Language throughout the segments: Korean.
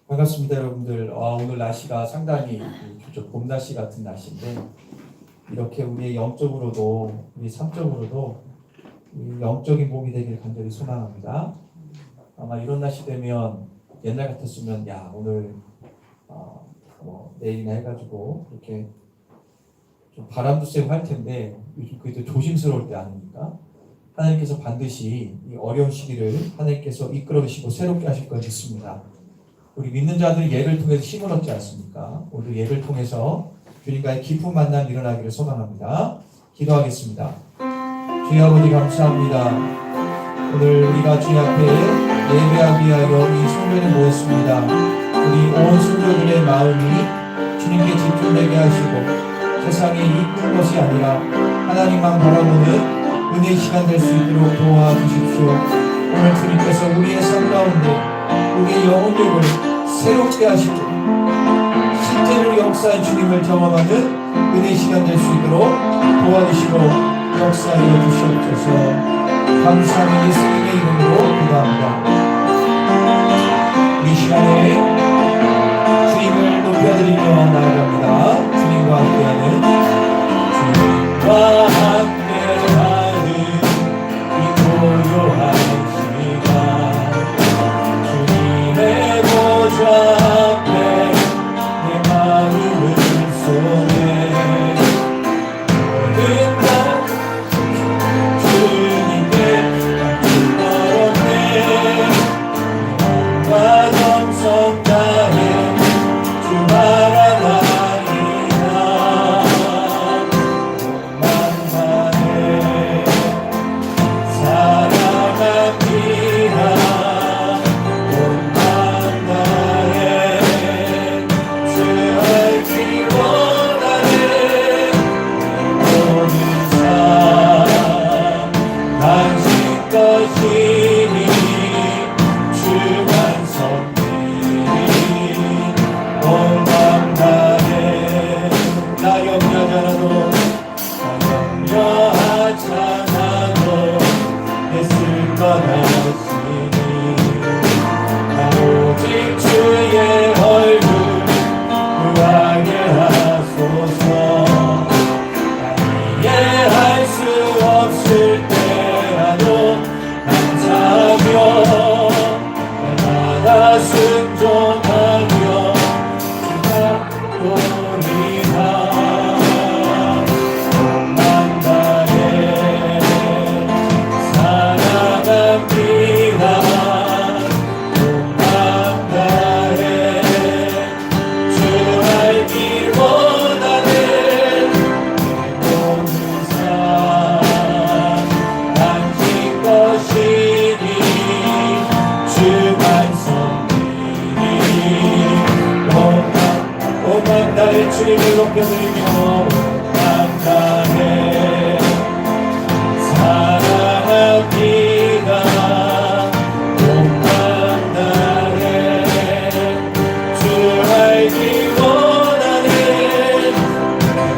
반갑습니다, 여러분들. 오늘 날씨가 상당히 봄 날씨 같은 날씨인데, 이렇게 우리의 영적으로도 우리 삶적으로도 영적인 봄이 되길 간절히 소망합니다. 아마 이런 날씨 되면 옛날 같았으면 오늘 내일이나 해가지고 이렇게 좀 바람도 쐬고 할 텐데, 요즘 그게 또 조심스러울 때 아닙니까? 하나님께서 반드시 이 어려운 시기를 하나님께서 이끌어 주시고 새롭게 하실 것 같습니다. 우리 믿는 자들이 예배를 통해서 힘을 얻지 않습니까? 오늘 예배를 통해서 주님과의 깊은 만남 일어나기를 소망합니다. 기도하겠습니다. 주여 아버지 감사합니다. 오늘 우리가 주님 앞에 예배하기 위하여 이 성전에 모였습니다. 우리 온 성도들의 마음이 주님께 집중되게 하시고 세상에 이쁜 것이 아니라 하나님만 바라보는 은혜의 시간 될 수 있도록 도와주십시오. 오늘 주님께서 우리의 삶 가운데 우리의 영혼력을 새롭게 하시고 실제로 역사의 주님을 경험하는 은혜의 시간 될 수 있도록 도와주시고 역사하여 주시옵소서. 감사하는 예수님의 이름으로 기도합니다. 이 시간에 주님을 높여드리며 나아갑니다. 주님과 함께하는 주님과 함께하는 이 고요한 시간, 주님의 보좌 앞에 내 마음을 쏟네. 모든 날 주님께 걸었네. 마음과 정성 다해 주 바라나이다. 오만만해 사랑합니다. 오직 주의 얼굴 구하게 하소서. 이해할 수 없을 때라도 감사하며 날마다 순종하며 주가 도리라. 오만 다해 사랑합니다. 오만 다해 주 알기 원하는 모든 삶 당신 것이니 주만 섬기니. 오만 다해 주님을 높여드리며 오만 다해 사랑합니다. 오만 다해 주 알기 원하는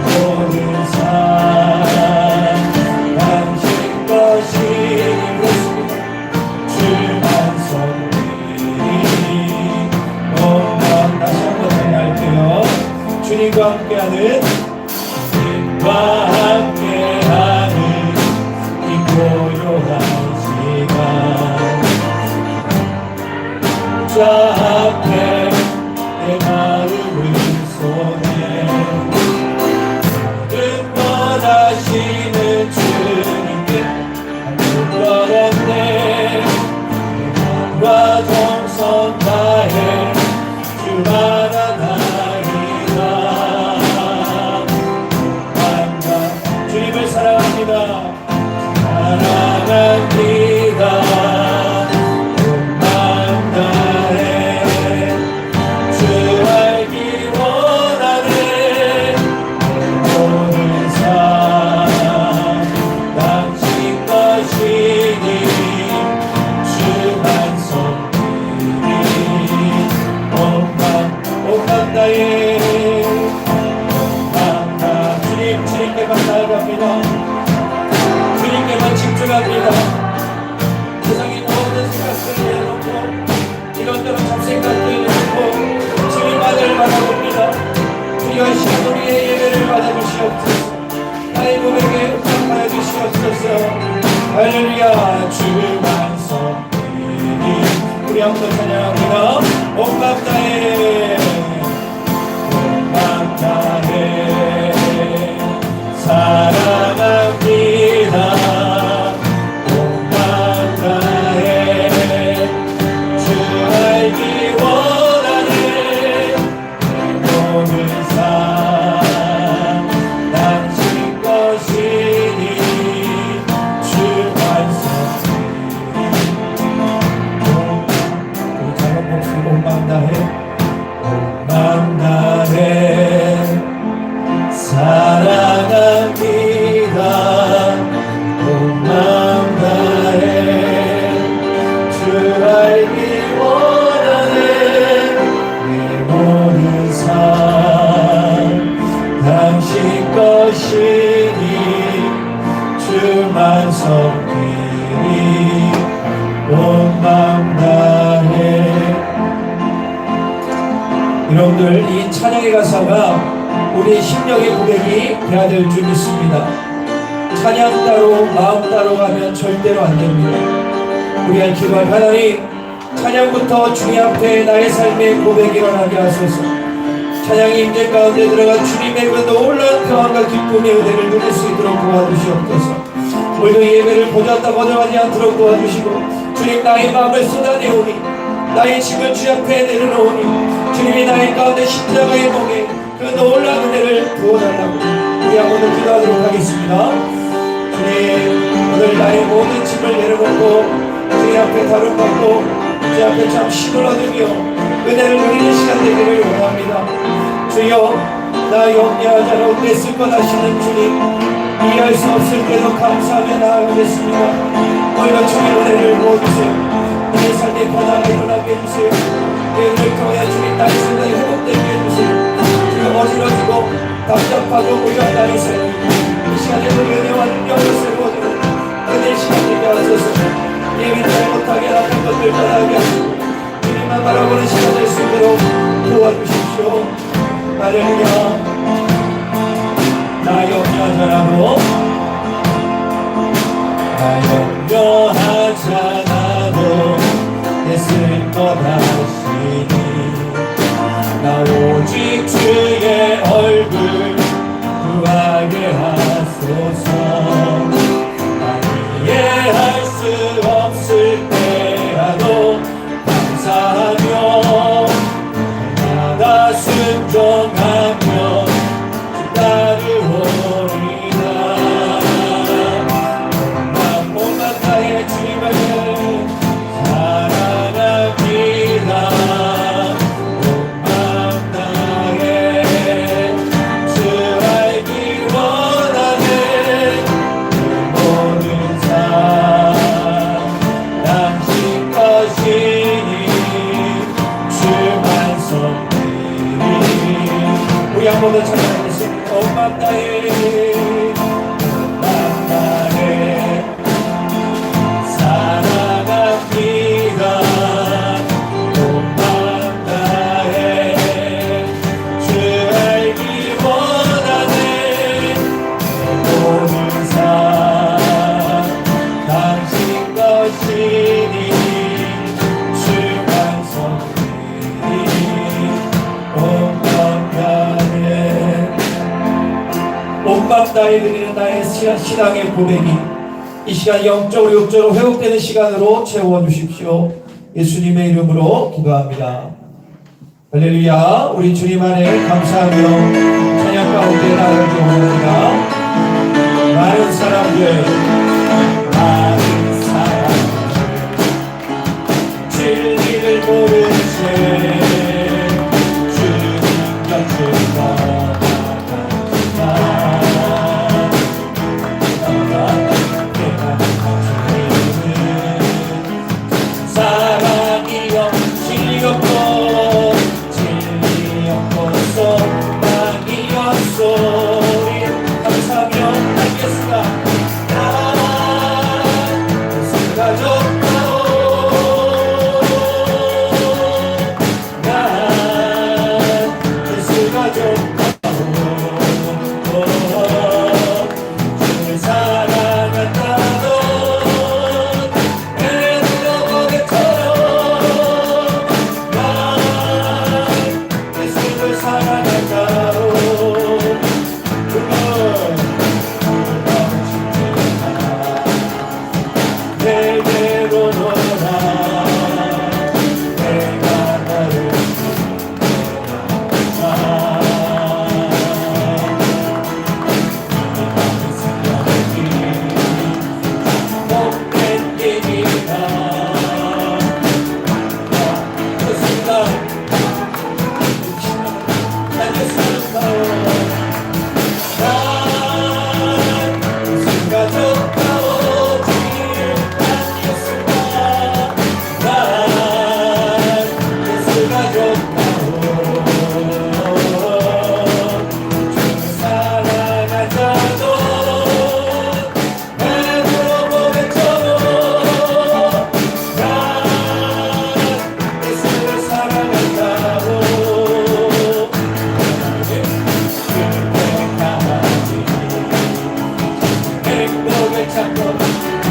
모든 삶 당신 것이니 주만 섬기니. 다시 한번 할게요. 주님과 함께하는 주님과 함께하는 이 고요한 시간, 주 앞에 내 마음을 쏟네. 모든 원하시는 주님께 한번 걸었네. 마음과 정성 다해 주 바라나이다. 주님을 사랑합니다. 사랑합니다. 오만 다해 이런 시간 우리의 예배를 받아주시옵소서. 나의 고백에 응답하여 주시옵소서. 할렐루야. 주만 섬기니 우리 한번 찬양합니다. 온 맘 다해 온 맘 다해 사랑합니다. 온 맘 다해 주 알기 원하네. 모든 삶 당신 것이니 주만 섬기니 우리 작은 목소리 온 맘 다해 온 맘 다해 사랑합니다. 온 맘 다해 주 알기 원하네. 내 모든 삶 당신 것이니 주만 섬기니 온 맘 다해. 여러분들 이 찬양의 가사가 우리의 심령의 고백이 돼야 될 줄 믿습니다. 찬양 따로 마음 따로 가면 절대로 안 됩니다. 우리가 기도할 하나님, 찬양부터 주님 앞에 나의 삶의 고백이 일어나게 하소서. 찬양의 임재 가운데 들어가 주님의 그 놀라운 평안과 기쁨의 은혜를 누릴 수 있도록 도와주시옵소서. 오늘도 예배를 보셨다 거절하지 않도록 도와주시고, 주님 나의 마음을 쏟아내오니 나의 짐을 주 앞에 내려놓으니 주님이 나의 가운데 십자가의 목에 그 놀라운 은혜를 부어달라고 우리 한번 기도하도록 하겠습니다. 주님, 오늘 나의 모든 짐을 내려놓고 주님 앞에 다름받고 주 앞에 참 힘을 얻으며 은혜를 누리는 시간 되기를 원합니다. 주여, 나 염려하지 않아 냈을 것 하시는 주님, 이해할 수 없을 때도 감사하며 나아가겠습니다. 오히려 주님 은혜를 부어주세요. 내 삶의 변화가 일어나게 해주세요. 내 은혜를 통해 주님 나의 생각이 회복되게 해주세요. 어지러지고 답답하고 고요한 나의 삶, 이 시간에 우리 은혜와 능력을 세워주고 은혜의 시간 되게 하소서. 예민하지 못하게 나쁜 것들 떠나게 하시고 주님만 바라보는 시간 될 수 있도록 도와주십시오. 할렐루야. 나 염려하잖아도 애쓸 것 하시니 나 오직 주의 얼굴 구하게 하소서. 나 이해할 수 없을 때라도 감사하며 날마다 순종하며 따르오리다. 온맘 다해 주님을 한 번 더 찬양하겠습니다. 온 맘 다해 온 맘 다해 사랑합니다. 온 맘 다해 주 알기 원하네. 모든 삶 당신 것이니 주만 섬기니 온 맘 다해. 온맘 다해 드리는 나의 신앙의 고백이 이 시간 영적으로 육적으로 회복되는 시간으로 채워주십시오. 예수님의 이름으로 기도합니다. 할렐루야. 우리 주님 안에 감사하며 찬양 가운데 나가기 원합니다. 많은 사람들 진리를 모른 채 주님 곁을 사랑이 없이 없고 진리 없고서 낙이 없소. 감사하며 알겠습니다. 나 가졌고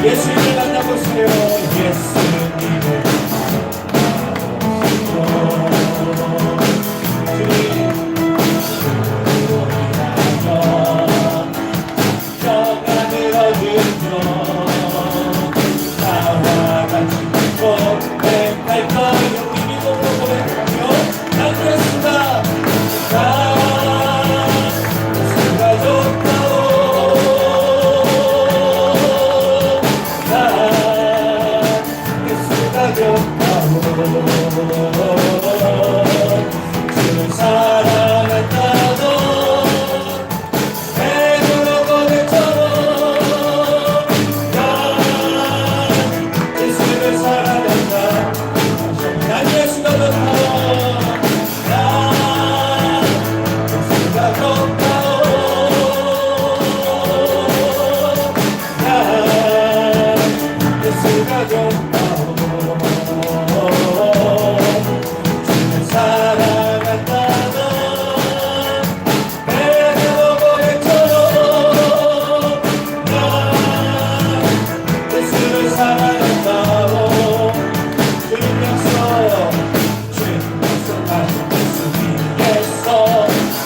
예수님을 만나보세요. 예수님을 평안을 얻으며 나와 같이 고백할 거예요. 우리 믿음으로 고백하며 나누겠습니다. 예수가 좋다오. 예수가 좋다오. 주를 사랑한다고 배부르고 고백처럼 난 예수를 사랑한다. 난 예수가 좋다오. 난 예수가 좋다오. 난 예수가 좋다오. 주를 사랑한다고 배부르고 고백처럼 난 예수를 사랑한다고 주님 약속 주님 약속하신 예수 위에서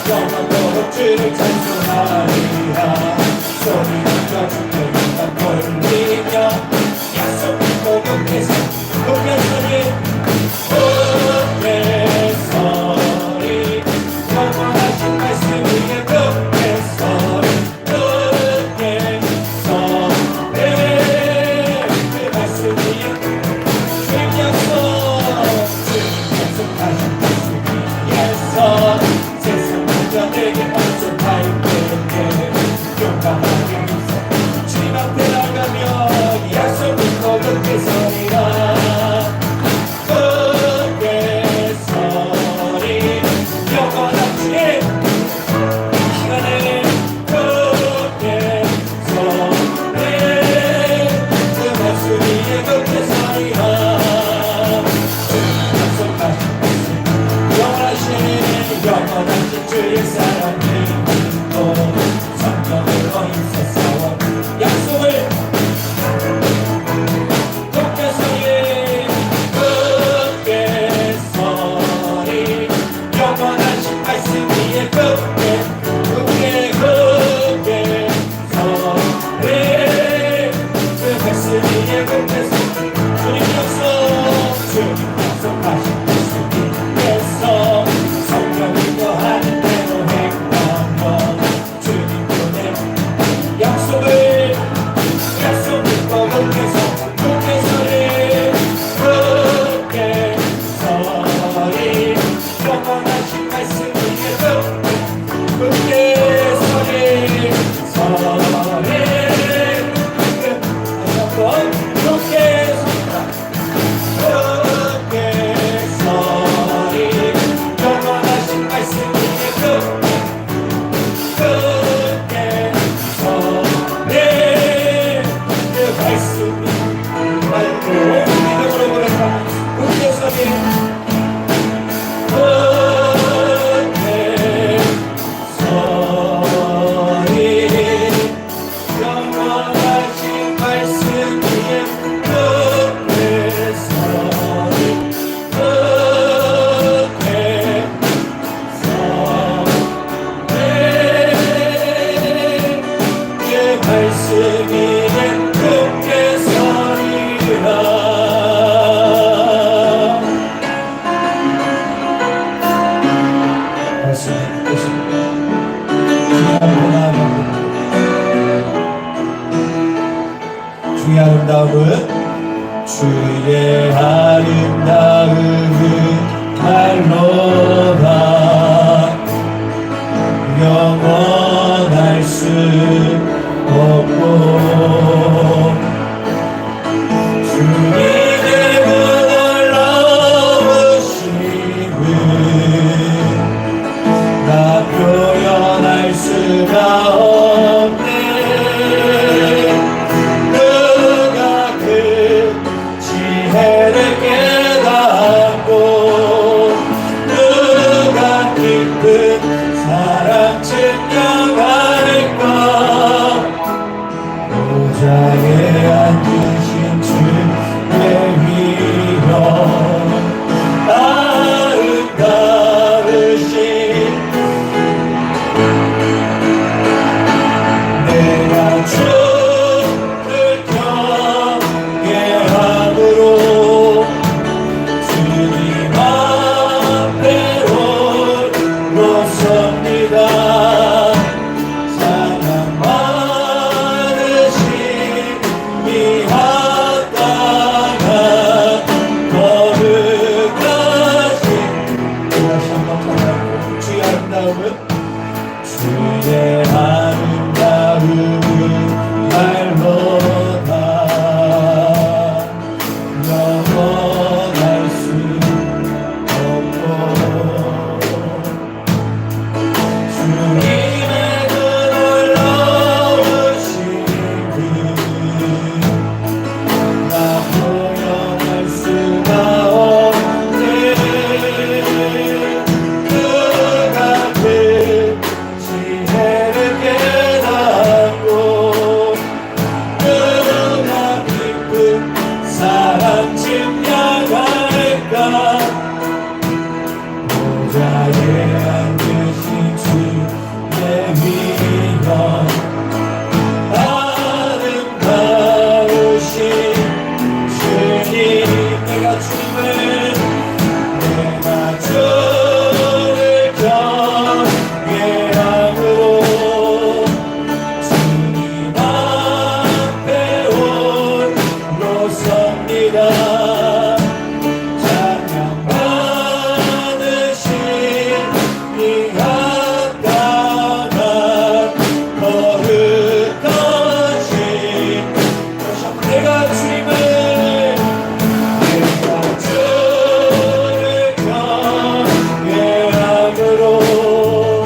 영원토록 주를 찬송하리라. 소리 들려 주께 영광 돌리며 약속 믿고 경계선 경계선이 경계선이 영원하신 말씀 위에 경계선이 경계선이 그 말씀 위에 주님 약속하신 말씀 위에서 세상 모든 내게 언속할 때에 용감하게 믿어 주님 앞에 나가며 약속 믿고 경계선이라. 주의 아름다움은 말로다 영원할 수 없고 주님의 문을 넘으심은 나 표현할 수가 없네 누가 그 지혜를 깨닫고 누가 깊은 사랑 증명할까 보좌에 앉으신 주의 위엄 아름다우신 내가 주를 경외함으로 주님 앞에 홀로 섭니다 사랑 많으신 이 합당한 거룩하신 다시 한번 찬양하고 주의 아름다움은 주의 아름다움은 말로다 영원할 수 없고 주님의 눈을 넣으시니 나 표현할 수가 없네 누가 그 지혜를 깨닫고 누가 깊은 사랑 증명할까 보좌에 앉으신 주의 위엄 아름다우신 주님 내가 주를 경외함으로 주님 앞에 홀로 섭니다 찬양 받으신 이 합당한 거룩하신 내가 주님을 경외함으로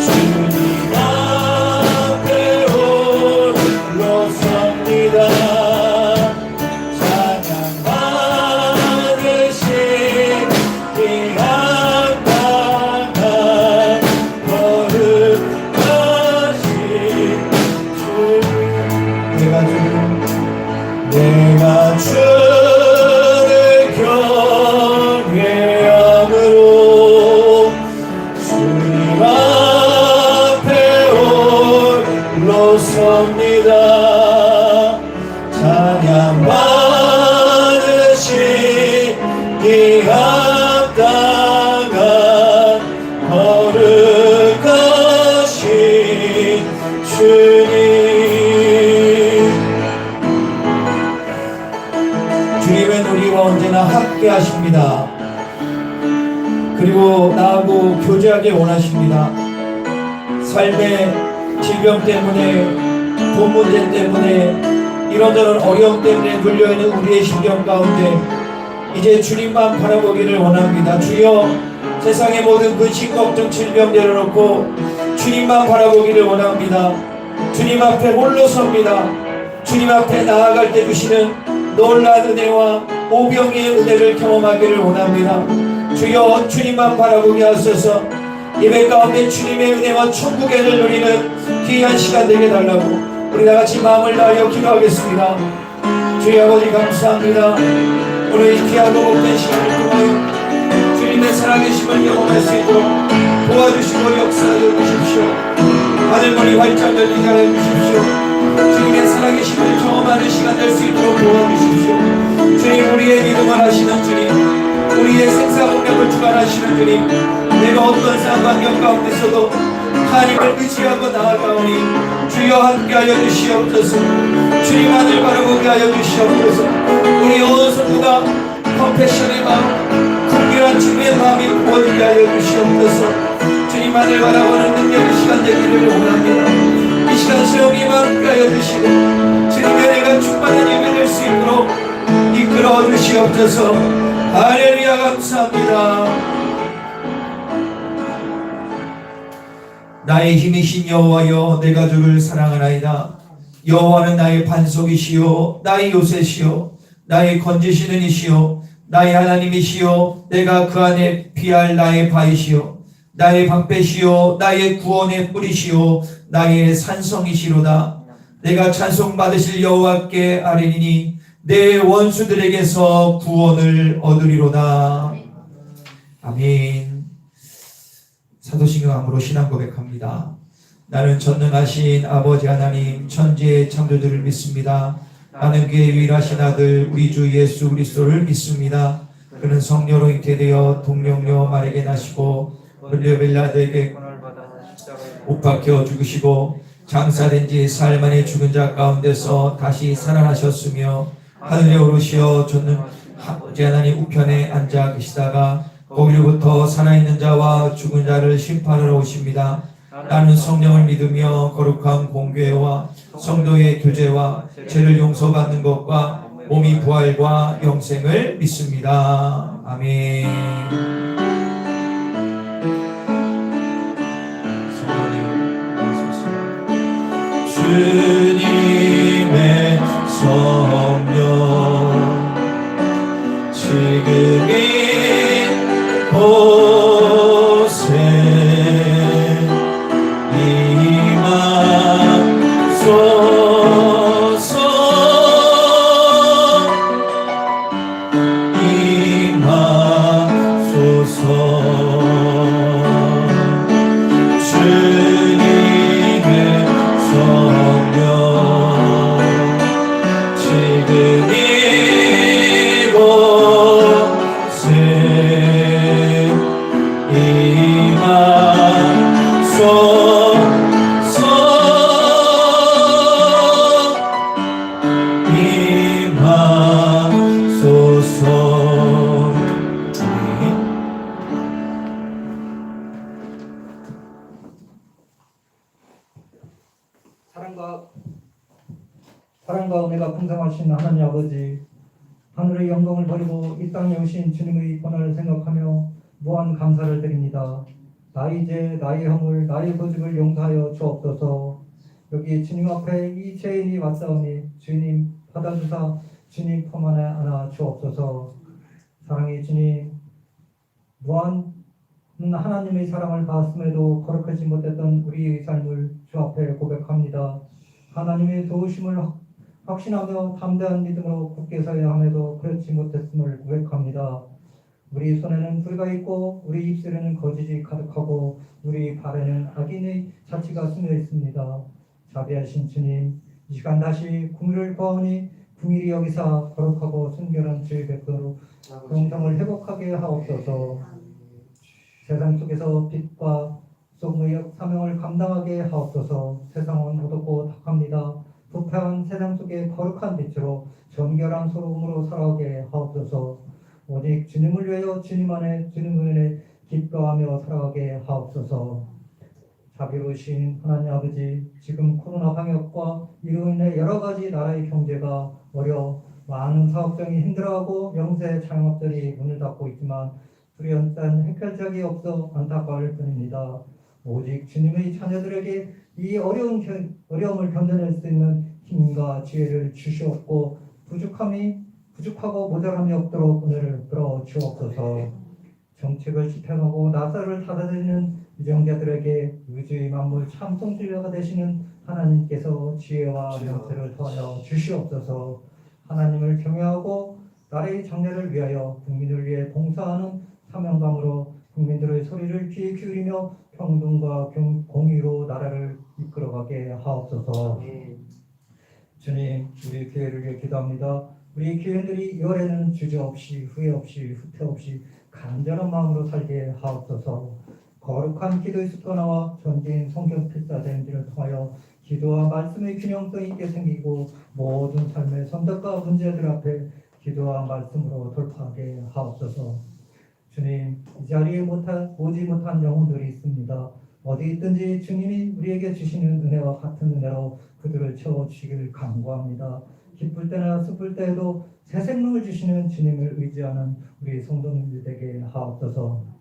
주님 앞에 홀로 섭니다 찬양 받으신 이 합당한 거룩하신 주 내가 주를 경외함으로 주님 앞에 홀로 섭니다 찬양 받으신 이 합당한 거룩하신 주님 주님은 우리와 언제나 함께 하십니다 그리고 나하고 교제하기 원하십니다 삶의 질병 때문에 돈 문제 때문에 이런저런 어려움 때문에 눌려있는 우리의 심령 가운데 이제 주님만 바라보기를 원합니다 주여 세상의 모든 근심 걱정 질병 내려놓고 주님만 바라보기를 원합니다 주님 앞에 홀로 섭니다 주님 앞에 나아갈 때 주시는 놀라운 은혜와 오병이의 은혜를 경험하기를 원합니다 주여 주님만 바라보게 하소서 예배 가운데 주님의 은혜와 천국의 은혜를 누리는 귀한 시간 되게 달라고 우리 다같이 마음을 다하여 기도하겠습니다 주여 아버지 감사합니다 오늘 이 귀하고 복된 시간을 통하여 주님의 살아계심을 경험할 수 있도록 도와주시고 역사하여 주십시오 하늘문이 활짝 열리게 하여 주십시오 주님의 살아계심을 경험하는 시간 될 수 있도록 도와주십시오 주님 우리의 믿음을 하시는 주님 우리의 생사공명을 주관하시는 주님 내가 어떤 상황 환경 가운데서도 하나님을 의지하고 나아가오니 주여 함께하여 주시옵소서. 주님만을 바라보게 하여 주시옵소서. 우리 온 성도가 컴패션의 마음, 긍휼한 주님의 마음이 부어지게 하여 주시옵소서. 주님만을 바라보는 능력의 시간 되기를 원합니다. 이 시간 수용이 함께 하여 주시고 주님의 은혜가 충만한 예배 될 수 있도록 이끌어 주시옵소서. 할렐루야. 감사합니다. 나의 힘이신 여호와여, 내가 주를 사랑하나이다. 여호와는 나의 반석이시요 나의 요새시요 나의 건지시는 이시요 나의 하나님이시요 내가 그 안에 피할 나의 바위시요 나의 방패시요 나의 구원의 뿌리시요 나의 산성이시로다. 내가 찬송받으실 여호와께 아뢰니니 내 원수들에게서 구원을 얻으리로다. 아멘. 사도신경함으로 신앙 고백합니다. 나는 전능하신 아버지 하나님 천지의 창조주를 믿습니다. 나는 그의 유일하신 아들 우리 주 예수 그리스도를 믿습니다. 그는 성령으로 잉태되어 동령녀 마리아에게 나시고 본디오 빌라도에게 못 박혀 죽으시고 장사된 지 사흘 만에 죽은 자 가운데서 다시 살아나셨으며 하늘에 오르시어 전능하신 하나님 우편에 앉아 계시다가 거기로부터 살아있는 자와 죽은 자를 심판하러 오십니다. 나는 성령을 믿으며 거룩한 공교회와 성도의 교제와 죄를 용서받는 것과 몸이 부활과 영생을 믿습니다. 아멘. 주님의 성령 지금 이곳에 임하소서. 임하소서. 주님의 성령 지금 이곳에 임하소서. 임하소서. 사랑과 은혜가 풍성하신 하나님 아버지, 하늘의 영광을 버리고 이 땅에 오신 주님의 고난을 생각하며 무한 감사를 드립니다. 나의 죄, 나의 허물, 나의 고집을 용서하여 주옵소서. 여기 주님 앞에 이 죄인이 왔사오니 주님 받아주사 주님 품 안에 안아 주옵소서. 사랑의 주님, 무한 하나님의 사랑을 받았음에도 거룩하지 못했던 우리의 삶을 주 앞에 고백합니다. 하나님의 도우심을 확신하며 담대한 믿음으로 굳게 서야 함에도 그렇지 못했음을 고백합니다. 우리 손에는 불과 있고 우리 입술에는 거짓이 가득하고 우리 발에는 악인의 자취가 스며 있습니다. 자비하신 주님, 이 시간 다시 궁일을 보아오니 궁일이 여기서 거룩하고 순결한 주의 백성으로 영성을 회복하게 하옵소서. 세상 속에서 빛과 소금의 사명을 감당하게 하옵소서. 세상은 어둡고 탁합니다. 부패한 세상 속에 거룩한 빛으로 정결한 소금으로 살아가게 하옵소서. 오직 주님을 위하여 주님 안에 주님 은혜 기뻐하며 살아가게 하옵소서. 자비로우신 하나님 아버지, 지금 코로나 방역과 이로 인해 여러 가지 나라의 경제가 어려 많은 사업장이 힘들어하고 영세 창업들이 문을 닫고 있지만 불연한 해결책이 없어 안타까울 뿐입니다. 오직 주님의 자녀들에게 이 어려움을 견뎌낼 수 있는 힘과 지혜를 주시옵고 부족하고 모자람이 없도록 은혜를 풀어 주옵소서. 정책을 집행하고 나사를 받아들이는 유정자들에게 우주의 만물 참성주의가 되시는 하나님께서 지혜와 명철을 더하여 주시옵소서. 하나님을 경외하고 나라의 장래를 위하여 국민을 위해 봉사하는 사명감으로 국민들의 소리를 귀에 기울이며 평등과 공의로 나라를 이끌어가게 하옵소서. 주님, 우리 교회를 위해 기도합니다. 우리 교인들이 2월에는 주저없이 후회 없이 후퇴 없이 간절한 마음으로 살게 하옵소서. 거룩한 기도의 습관화와 전진 성경 필사 대행진을 통하여 기도와 말씀의 균형성 있게 생기고 모든 삶의 선택과 문제들 앞에 기도와 말씀으로 돌파하게 하옵소서. 주님, 이 자리에 오지 못한 영혼들이 있습니다. 어디 있든지 주님이 우리에게 주시는 은혜와 같은 은혜로 그들을 채워주시길 간구합니다. 기쁠 때나 슬플 때에도 새 생명을 주시는 주님을 의지하는 우리 성도님들 되게 하옵소서.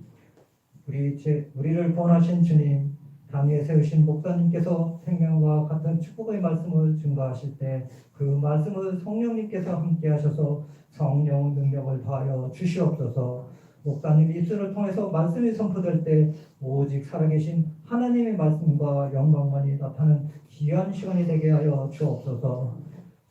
우리를 구원하신 주님, 당에 세우신 목사님께서 생명과 같은 축복의 말씀을 증거하실 때 그 말씀을 성령님께서 함께 하셔서 성령 능력을 더하여 주시옵소서. 목사님 입술을 통해서 말씀이 선포될 때 오직 살아계신 하나님의 말씀과 영광만이 나타나는 귀한 시간이 되게 하여 주옵소서.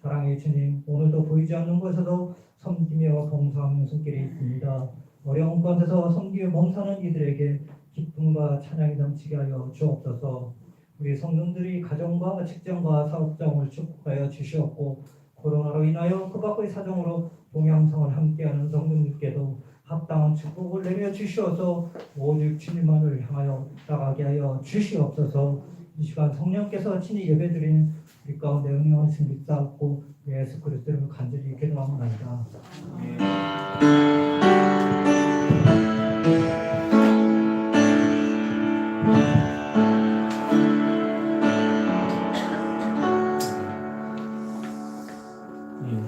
사랑의 주님, 오늘도 보이지 않는 곳에서도 섬기며 봉사하는 손길이 있습니다. 어려운 곳에서 섬기며 몸사는 이들에게 기쁨과 찬양이 넘치게 하여 주옵소서. 우리 성도들이 가정과 직장과 사업장을 축복하여 주시옵고 코로나로 인하여 그 밖의 사정으로 동양성을 함께하는 성도님께도 합당한 축복을 내려 주시어서 오직 주님만을 향하여 나가게 하여 주시옵소서. 이 시간 성령께서 친히 예배드리는 우리 가운데 응용하신 믿사옵고 예수 그리스도를 간절히 기도합니다.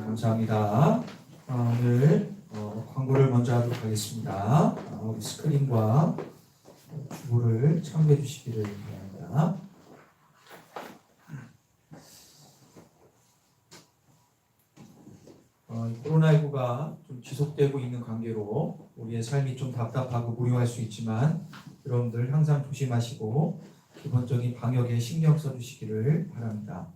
감사합니다. 오늘 광고를 먼저 하도록 하겠습니다. 우리 스크린과 주보를 참고해 주시기를 바랍니다. 코로나19가 좀 지속되고 있는 관계로 우리의 삶이 좀 답답하고 무료할 수 있지만 여러분들 항상 조심하시고 기본적인 방역에 신경 써주시기를 바랍니다.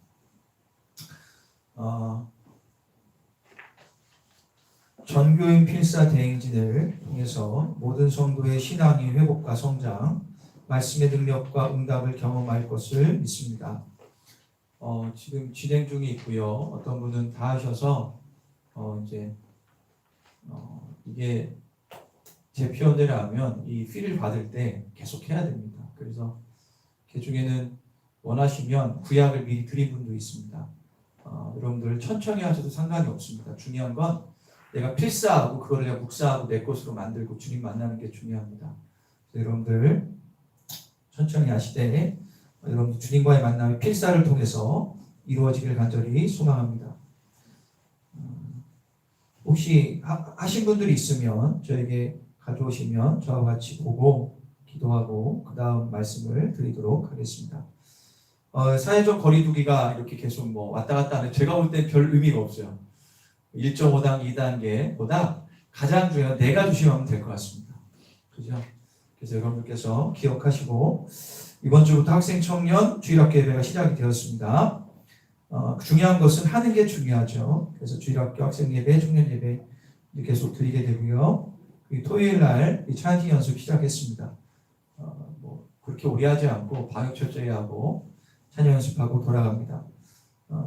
전교인 필사 대행진을 통해서 모든 성도의 신앙의 회복과 성장, 말씀의 능력과 응답을 경험할 것을 믿습니다. 지금 진행 중에 있고요. 어떤 분은 다 하셔서 이게 제 표현대로 하면 이 피를 받을 때 계속 해야 됩니다. 그래서 그 중에는 원하시면 구약을 미리 드린 분도 있습니다. 여러분들 천천히 하셔도 상관이 없습니다. 중요한 건 내가 필사하고 그거를 내가 묵사하고 내 것으로 만들고 주님 만나는 게 중요합니다. 여러분들 천천히 하시되 여러분들 주님과의 만남이 필사를 통해서 이루어지길 간절히 소망합니다. 혹시 하신 분들이 있으면 저에게 가져오시면 저와 같이 보고 기도하고 그 다음 말씀을 드리도록 하겠습니다. 사회적 거리두기가 이렇게 계속 왔다 갔다 하는 제가 볼 때 별 의미가 없어요. 1.5단, 2단계보다 가장 중요한 내가 조심하면 될 것 같습니다. 그죠? 그래서 여러분들께서 기억하시고 이번 주부터 학생 청년 주일학교 예배가 시작이 되었습니다. 중요한 것은 하는 게 중요하죠. 그래서 주일학교 학생 예배, 청년 예배 계속 드리게 되고요. 토요일 날 찬양 연습 시작했습니다. 그렇게 오래 하지 않고 방역 철저히 하고 찬양 연습하고 돌아갑니다.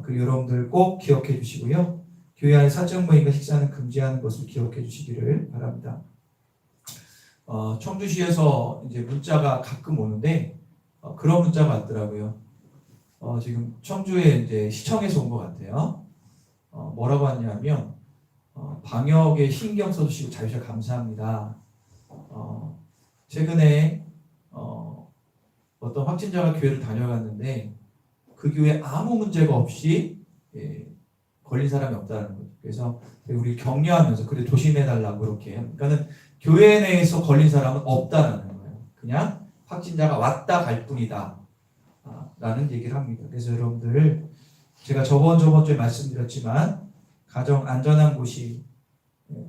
그리고 여러분들 꼭 기억해 주시고요. 교회 안에 사적 모임과 식사는 금지하는 것을 기억해 주시기를 바랍니다. 청주시에서 이제 문자가 가끔 오는데 그런 문자가 왔더라고요. 지금 청주에 이제 시청에서 온 것 같아요. 뭐라고 하냐면 방역에 신경 써주시고 자유시간 감사합니다. 최근에 어떤 확진자가 교회를 다녀갔는데 그 교회에 아무 문제가 없이 걸린 사람이 없다는 거죠. 그래서 우리 격려하면서 그래 조심해달라고 그렇게. 그러니까는 교회 내에서 걸린 사람은 없다라는 거예요. 그냥 확진자가 왔다 갈 뿐이다 라는 얘기를 합니다. 그래서 여러분들 제가 저번 주에 말씀드렸지만 가정 안전한 곳이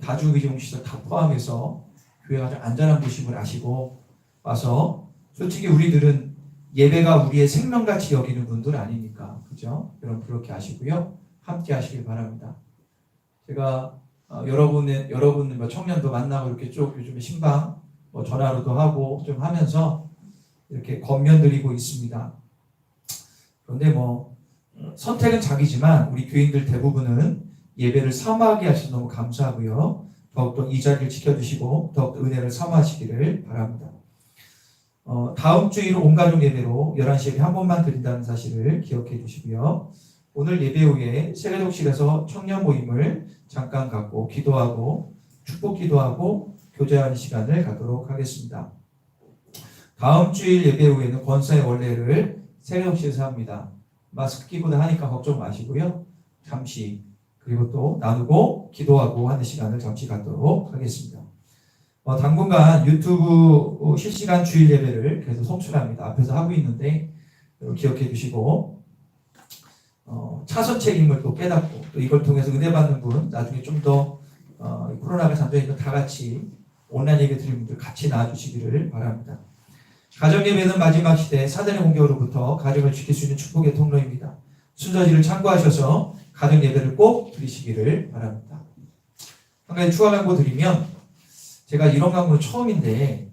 다중이용시설 다 포함해서 교회가 가장 안전한 곳임을 아시고 와서 솔직히 우리들은 예배가 우리의 생명같이 여기는 분들 아니니까 그죠? 여러분 그렇게 아시고요. 함께 하시길 바랍니다. 제가 여러분 청년도 만나고 이렇게 쭉 요즘에 신방 전화로도 하고 좀 하면서 이렇게 권면드리고 있습니다. 그런데 선택은 자기지만 우리 교인들 대부분은 예배를 사모하게 하셔서 너무 감사하고요. 더욱더 이 자리를 지켜주시고 더욱더 은혜를 사모하시기를 바랍니다. 다음 주일 온가족 예배로 11시 예배 한 번만 드린다는 사실을 기억해 주시고요. 오늘 예배 후에 세례독실에서 청년 모임을 잠깐 갖고 기도하고 축복 기도하고 교제하는 시간을 갖도록 하겠습니다. 다음 주일 예배 후에는 권사의 원례를 세례독실에서 합니다. 마스크 끼고 하니까 걱정 마시고요. 잠시 그리고 또 나누고 기도하고 하는 시간을 잠시 갖도록 하겠습니다. 당분간 유튜브 실시간 주일 예배를 계속 송출합니다. 앞에서 하고 있는데 기억해 주시고 차선 책임을 또 깨닫고 또 이걸 통해서 은혜 받는 분 나중에 좀 더 코로나가 잠정이면 다 같이 온라인 예배 드리는 분들 같이 나와주시기를 바랍니다. 가정 예배는 마지막 시대 사단의 공격으로부터 가정을 지킬 수 있는 축복의 통로입니다. 순서지를 참고하셔서 가정 예배를 꼭 드리시기를 바랍니다. 한 가지 추가 광고 드리면 제가 이런 광고는 처음인데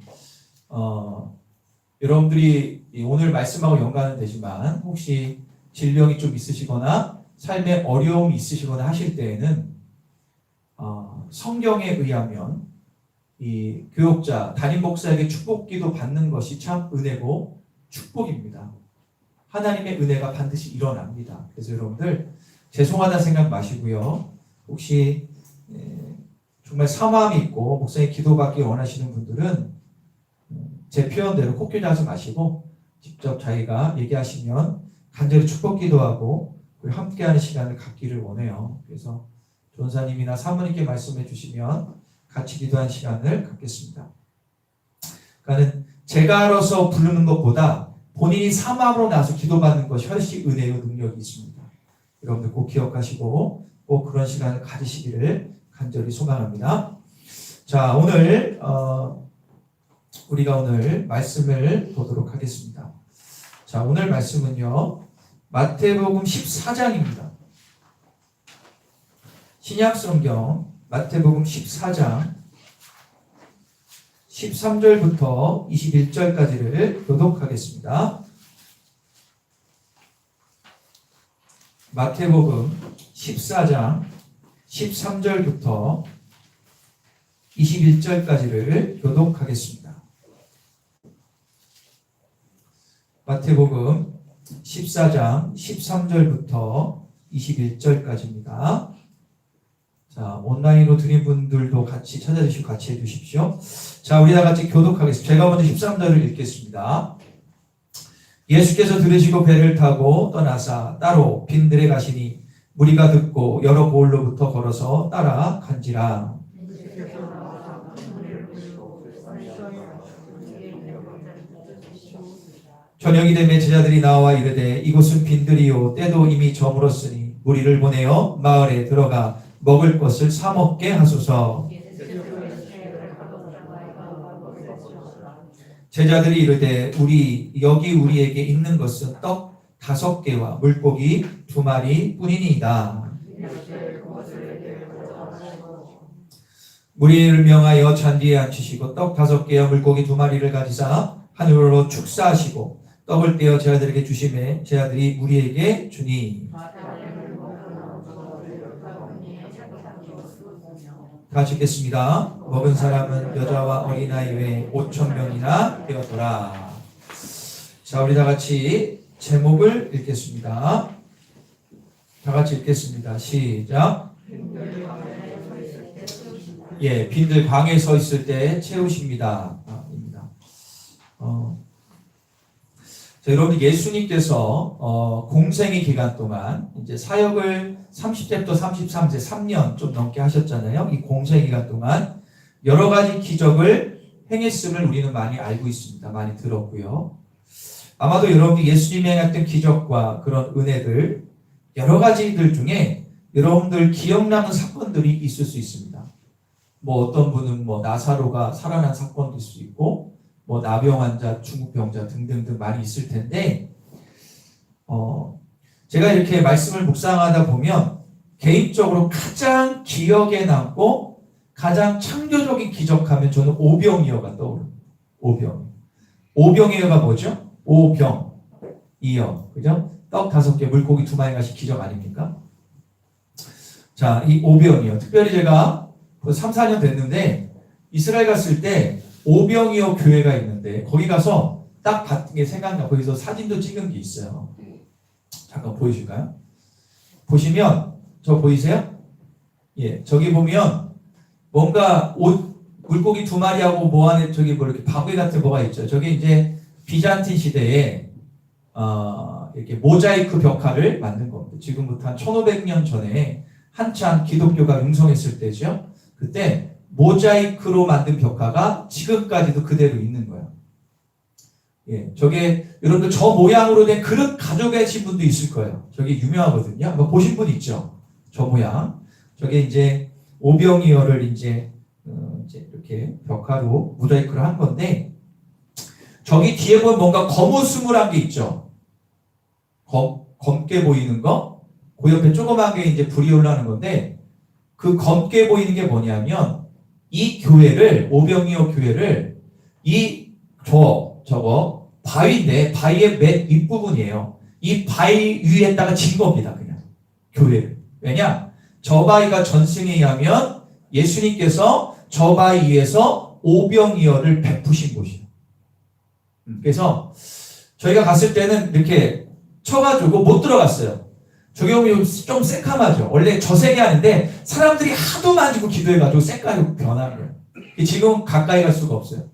여러분들이 오늘 말씀하고 연관은 되지만 혹시 질병이 좀 있으시거나 삶에 어려움이 있으시거나 하실 때에는 성경에 의하면 이 교역자, 담임 목사에게 축복기도 받는 것이 참 은혜고 축복입니다. 하나님의 은혜가 반드시 일어납니다. 그래서 여러분들 죄송하다 생각 마시고요. 혹시 정말 사마음이 있고 목사님 기도받기 원하시는 분들은 제 표현대로 콧기도하지 마시고 직접 자기가 얘기하시면 간절히 축복 기도하고 함께하는 시간을 갖기를 원해요. 그래서 전사님이나 사모님께 말씀해 주시면 같이 기도하는 시간을 갖겠습니다. 그러니까 제가 알아서 부르는 것보다 본인이 사마음으로 나서 기도받는 것이 훨씬 은혜의 능력이 있습니다. 여러분들 꼭 기억하시고 꼭 그런 시간을 가지시기를 간절히 소망합니다. 자, 오늘 우리가 오늘 말씀을 보도록 하겠습니다. 자, 오늘 말씀은요. 마태복음 14장입니다. 신약성경 마태복음 14장 13절부터 21절까지를 교독하겠습니다. 마태복음 14장 13절부터 21절까지를 교독하겠습니다. 마태복음 14장 13절부터 21절까지입니다. 자, 온라인으로 드린 분들도 같이 찾아주시고 같이 해주십시오. 자, 우리 다 같이 교독하겠습니다. 제가 먼저 13절을 읽겠습니다. 예수께서 들으시고 배를 타고 떠나사 따로 빈들에 가시니 무리가 듣고 여러 고을로부터 걸어서 따라간지라. 저녁이 되매 제자들이 나와 이르되 이곳은 빈들이요 때도 이미 저물었으니 무리를 보내어 마을에 들어가 먹을 것을 사 먹게 하소서. 제자들이 이르되 여기 우리에게 있는 것은 떡 5개와 물고기 2마리 뿐이니이다. 무리를 명하여 잔디에 앉히시고 떡 5개와 물고기 2마리를 가지사 하늘로 축사하시고 떡을 떼어 제자들에게 주시매 제자들이 무리에게 주니. 같이 읽겠습니다. 먹은 사람은 여자와 어린아이 외에 5,000명이나 되었더라. 자, 우리 다 같이 제목을 읽겠습니다. 다 같이 읽겠습니다. 시작. 예, 빈들 방에 서 있을 때 채우십니다. 자, 여러분 예수님께서 공생의 기간 동안 이제 사역을 30세부터 33세 3년 좀 넘게 하셨잖아요. 이 공생의 기간 동안 여러 가지 기적을 행했음을 우리는 많이 알고 있습니다. 많이 들었고요. 아마도 여러분이 예수님이 행했던 기적과 그런 은혜들 여러 가지들 중에 여러분들 기억나는 사건들이 있을 수 있습니다. 뭐 어떤 분은 뭐 나사로가 살아난 사건도 있을 수 있고 뭐 나병 환자, 중국병자 등등등 많이 있을 텐데 제가 이렇게 말씀을 묵상하다 보면 개인적으로 가장 기억에 남고 가장 창조적인 기적하면 저는 오병이어가 떠오릅니다. 오병이어가 뭐죠? 오병이어, 그죠? 떡 5개, 물고기 2마리가씩 기적 아닙니까? 자, 이 오병이어 특별히 제가 3, 4년 됐는데 이스라엘 갔을 때 오병이어 교회가 있는데 거기 가서 딱 봤던 게 생각나. 거기서 사진도 찍은 게 있어요. 잠깐 보여줄까요? 보시면 저 보이세요? 예, 저기 보면 뭔가 물고기 두 마리하고 뭐 안에 저기 뭐 이렇게 바구니 같은 뭐가 있죠. 저게 이제 비잔틴 시대에 이렇게 모자이크 벽화를 만든 겁니다. 지금부터 한 1500년 전에 한참 기독교가 융성했을 때죠. 그때 모자이크로 만든 벽화가 지금까지도 그대로 있는 거예요. 예, 저게 여러분들 저 모양으로 된 그릇 가지고 계신 분도 있을 거예요. 저게 유명하거든요. 한번 보신 분 있죠? 저 모양. 저게 이제 오병이어를 이제 이렇게 벽화로 모자이크를 한 건데, 저기 뒤에 보면 뭔가 거무스물한 게 있죠. 검게 보이는 거. 그 옆에 조그맣게 이제 불이 올라오는 건데, 그 검게 보이는 게 뭐냐면 이 교회를, 오병이어 교회를 저거 바위인데 바위의 맨 윗부분이에요. 이 바위 위에다가 진 겁니다. 그냥 교회를. 왜냐? 저 바위가 전승에 의하면 예수님께서 저 바위 위에서 오병이어를 베푸신 곳이에요. 그래서 저희가 갔을 때는 이렇게 쳐가지고 못 들어갔어요. 저기 보면 좀 새카마죠. 원래 저세게 하는데 사람들이 하도 만지고 기도해가지고 색깔이 변한 거예요. 지금 가까이 갈 수가 없어요.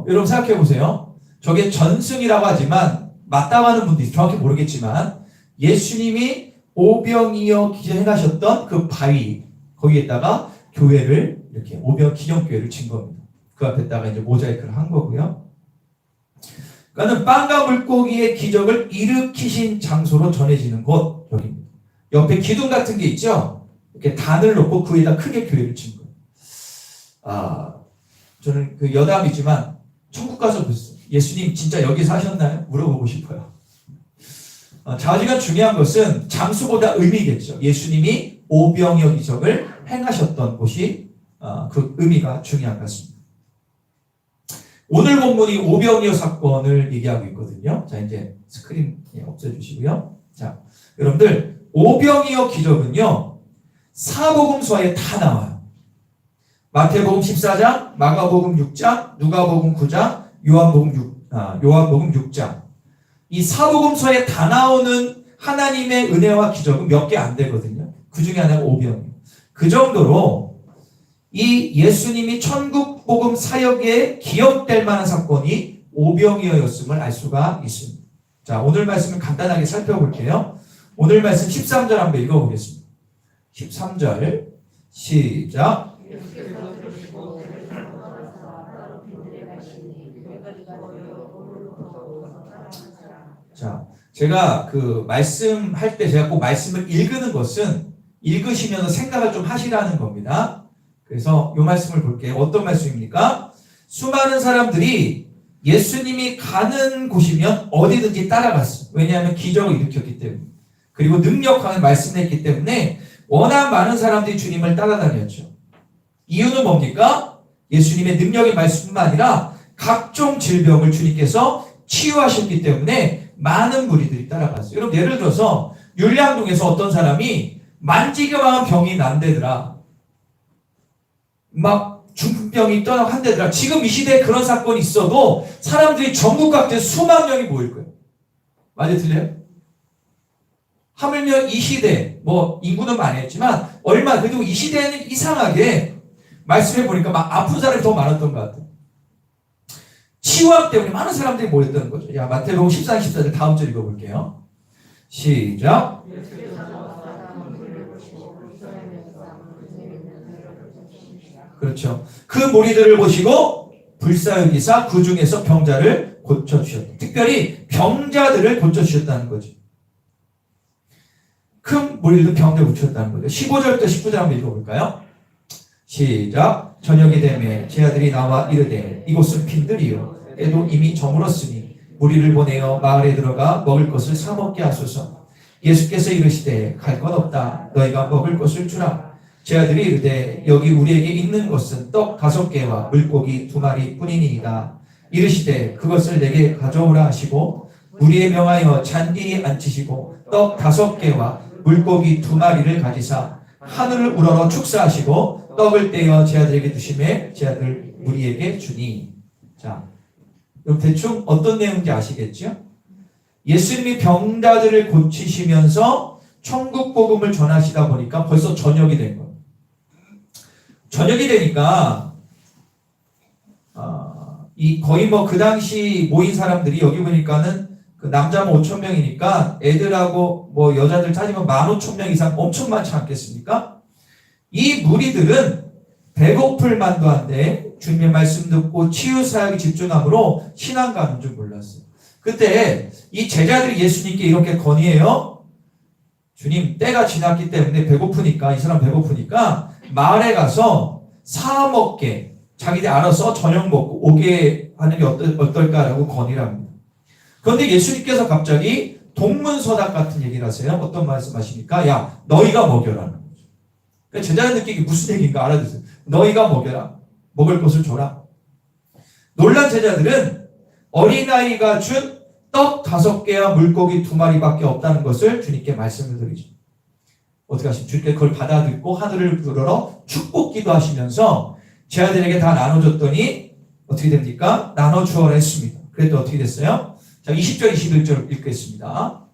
여러분 생각해 보세요. 저게 전승이라고 하지만 맞다고 하는 분도 정확히 모르겠지만 예수님이 오병이어 기전행하셨던 그 바위 거기에다가 교회를 이렇게 오병 기념교회를 진 겁니다. 그 앞에다가 이제 모자이크를 한 거고요. 그러니까는 빵과 물고기의 기적을 일으키신 장소로 전해지는 곳 여기입니다. 옆에 기둥 같은 게 있죠. 이렇게 단을 놓고 그 위에다 크게 교회를 친 거예요. 저는 그 여담이지만 천국 가서 예수님 진짜 여기 사셨나요? 물어보고 싶어요. 좌우지간 중요한 것은 장소보다 의미겠죠. 예수님이 오병이어 기적을 행하셨던 곳이 그 의미가 중요한 것 같습니다. 오늘 본문이 오병이어 사건을 얘기하고 있거든요. 자, 이제 스크린 없애주시고요. 자, 여러분들 오병이어 기적은요 사복음서에 다 나와요. 마태복음 14장, 마가복음 6장, 누가복음 9장, 요한복음 6장. 이 사복음서에 다 나오는 하나님의 은혜와 기적은 몇 개 안 되거든요. 그 중에 하나가 오병이어. 그 정도로 이 예수님이 천국 복음 사역에 기억될 만한 사건이 오병이어였음을 알 수가 있습니다. 자, 오늘 말씀을 간단하게 살펴볼게요. 오늘 말씀 13절 한번 읽어보겠습니다. 13절 시작. 자, 제가 그 말씀할 때 제가 꼭 말씀을 읽는 것은 읽으시면서 생각을 좀 하시라는 겁니다. 그래서 이 말씀을 볼게요. 어떤 말씀입니까? 수많은 사람들이 예수님이 가는 곳이면 어디든지 따라갔어요. 왜냐하면 기적을 일으켰기 때문에. 그리고 능력하는 말씀을 했기 때문에 워낙 많은 사람들이 주님을 따라다녔죠. 이유는 뭡니까? 예수님의 능력의 말씀뿐만 아니라 각종 질병을 주님께서 치유하셨기 때문에 많은 무리들이 따라갔어요. 여러분 예를 들어서 율량동에서 어떤 사람이 만지기만 하면 병이 난대더라. 막 중풍병이 떠나고 한대더라. 지금 이 시대에 그런 사건이 있어도 사람들이 전국 각지에 수만 명이 모일 거예요. 맞아요? 틀려요? 하물며 이 시대, 뭐 인구는 많이 했지만 그래도 이 시대에는 이상하게 말씀해 보니까 막 아픈 사람이 더 많았던 것 같아요. 치유학 때문에 많은 사람들이 모였다는 거죠. 야, 마태복음 14장 14절 다음 절 읽어볼게요. 시작. 그렇죠. 그 무리들을 보시고 불사여기사 그 중에서 병자를 고쳐주셨다. 특별히 병자들을 고쳐주셨다는 거죠. 큰 무리들 병자를 고쳐주셨다는 거죠. 15절부터 19절 한번 읽어볼까요? 시작. 저녁이 되매 제 아들이 나와 이르되 이곳은 빈들이요 때도 이미 저물었으니 무리를 보내어 마을에 들어가 먹을 것을 사 먹게 하소서. 예수께서 이르시되 갈 것 없다. 너희가 먹을 것을 주라. 제 아들이 이르되 여기 우리에게 있는 것은 떡 5개와 물고기 2마리 뿐이니이다. 이르시되 그것을 내게 가져오라 하시고 무리에 명하여 잔디에 앉히시고 떡 5개와 물고기 2마리를 가지사 하늘을 우러러 축사하시고 떡을 떼어 제 아들에게 주시매 제 아들 무리에게 주니. 자, 그럼 대충 어떤 내용인지 아시겠죠? 예수님이 병자들을 고치시면서 천국 복음을 전하시다 보니까 벌써 저녁이 된 거예요. 저녁이 되니까 이 거의 뭐 그 당시 모인 사람들이 여기 보니까는 그 남자만 5,000명이니까 애들하고 뭐 여자들 따지면 15,000명 이상 엄청 많지 않겠습니까? 이 무리들은 배고플 만도 한데 주님의 말씀 듣고 치유 사역에 집중함으로 신앙 가는 줄 몰랐어요. 그때 이 제자들이 예수님께 이렇게 건의해요. 주님, 때가 지났기 때문에 배고프니까, 이 사람 배고프니까 마을에 가서 사 먹게, 자기들 알아서 저녁 먹고 오게 하는 게 어떨까라고 건의를 합니다. 그런데 예수님께서 갑자기 동문서답 같은 얘기를 하세요. 어떤 말씀하십니까? 야, 너희가 먹여라는 거죠. 그러니까 제자들 느끼기 무슨 얘기인가 알아듣으세요. 너희가 먹여라. 먹을 것을 줘라. 놀란 제자들은 어린아이가 준 떡 5개와 물고기 2마리밖에 없다는 것을 주님께 말씀을 드리죠. 어떻게 하십니까? 주님께 그걸 받아들고 하늘을 우러러 축복 기도하시면서 제자들에게 다 나눠줬더니 어떻게 됩니까? 나눠주어라 했습니다. 그랬더니 어떻게 됐어요? 자, 20절, 21절 읽겠습니다.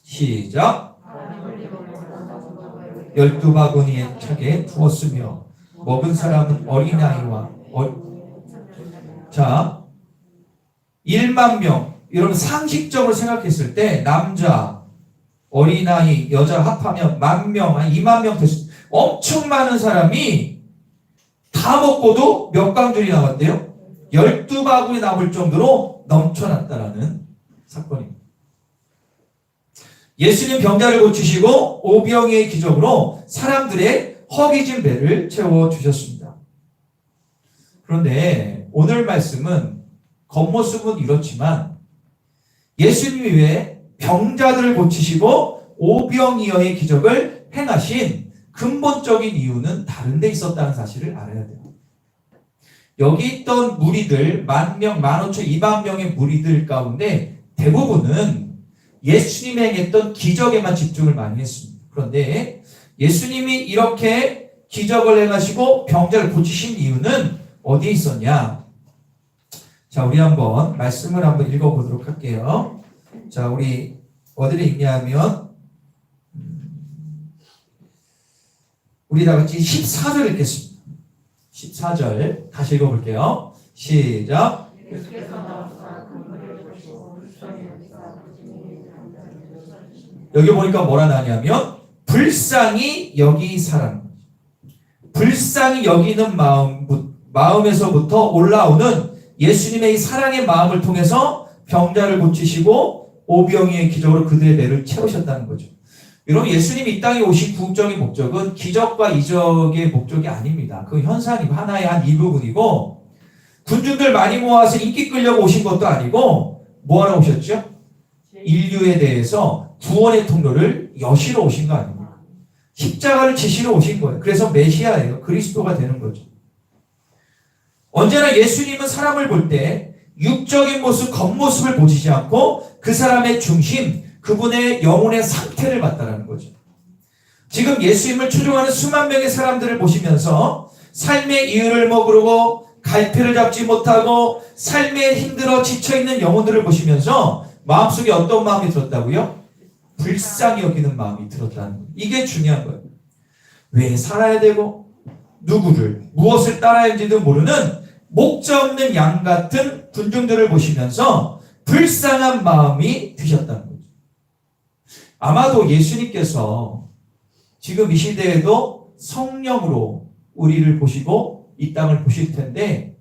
시작. 12바구니에 차게 두었으며 먹은 사람은 어린아이와 자, 1만 명. 여러분 상식적으로 생각했을 때 남자, 어린아이, 여자 합하면 10,000명, 한 2만 명 됐습니다. 엄청 많은 사람이 다 먹고도 몇 강줄이 나왔대요? 12바구니 남을 정도로 넘쳐났다라는 사건입니다. 예수님 병자를 고치시고 오병이의 기적으로 사람들의 허기진 배를 채워주셨습니다. 그런데 오늘 말씀은 겉모습은 이렇지만 예수님이 왜 병자들을 고치시고 오병이어의 기적을 행하신 근본적인 이유는 다른 데 있었다는 사실을 알아야 돼요. 여기 있던 무리들 10,000명, 15,000, 20,000명의 무리들 가운데 대부분은 예수님이 행했던 기적에만 집중을 많이 했습니다. 그런데 예수님이 이렇게 기적을 행하시고 병자를 고치신 이유는 어디에 있었냐? 자, 우리 한번 말씀을 한번 읽어보도록 할게요. 자, 우리 어디를 읽냐면 우리 다 같이 14절 읽겠습니다. 14절 다시 읽어볼게요. 시작. 여기 보니까 뭐라 나냐면 불쌍히 여기 사람, 불쌍히 여기는 마음에서부터 올라오는 예수님의 이 사랑의 마음을 통해서 병자를 고치시고 오병이의 기적으로 그들의 배를 채우셨다는 거죠. 여러분, 예수님이 이 땅에 오신 궁극적인 목적은 기적과 이적의 목적이 아닙니다. 그 현상이고 하나의 한 일부분이고 군중들 많이 모아서 인기 끌려고 오신 것도 아니고 뭐하러 오셨죠? 인류에 대해서 구원의 통로를 여시러 오신 거 아닙니까? 십자가를 지시러 오신 거예요. 그래서 메시아예요. 그리스도가 되는 거죠. 언제나 예수님은 사람을 볼 때 육적인 모습, 겉모습을 보시지 않고 그 사람의 중심, 그분의 영혼의 상태를 봤다는 거죠. 지금 예수님을 추종하는 수만 명의 사람들을 보시면서 삶의 이유를 모르고 갈피를 잡지 못하고 삶에 힘들어 지쳐있는 영혼들을 보시면서 마음속에 어떤 마음이 들었다고요? 불쌍히 여기는 마음이 들었다는 거예요. 이게 중요한 거예요. 왜 살아야 되고 누구를 무엇을 따라야 할지도 모르는 목자 없는 양 같은 군중들을 보시면서 불쌍한 마음이 드셨다는 거죠. 아마도 예수님께서 지금 이 시대에도 성령으로 우리를 보시고 이 땅을 보실 텐데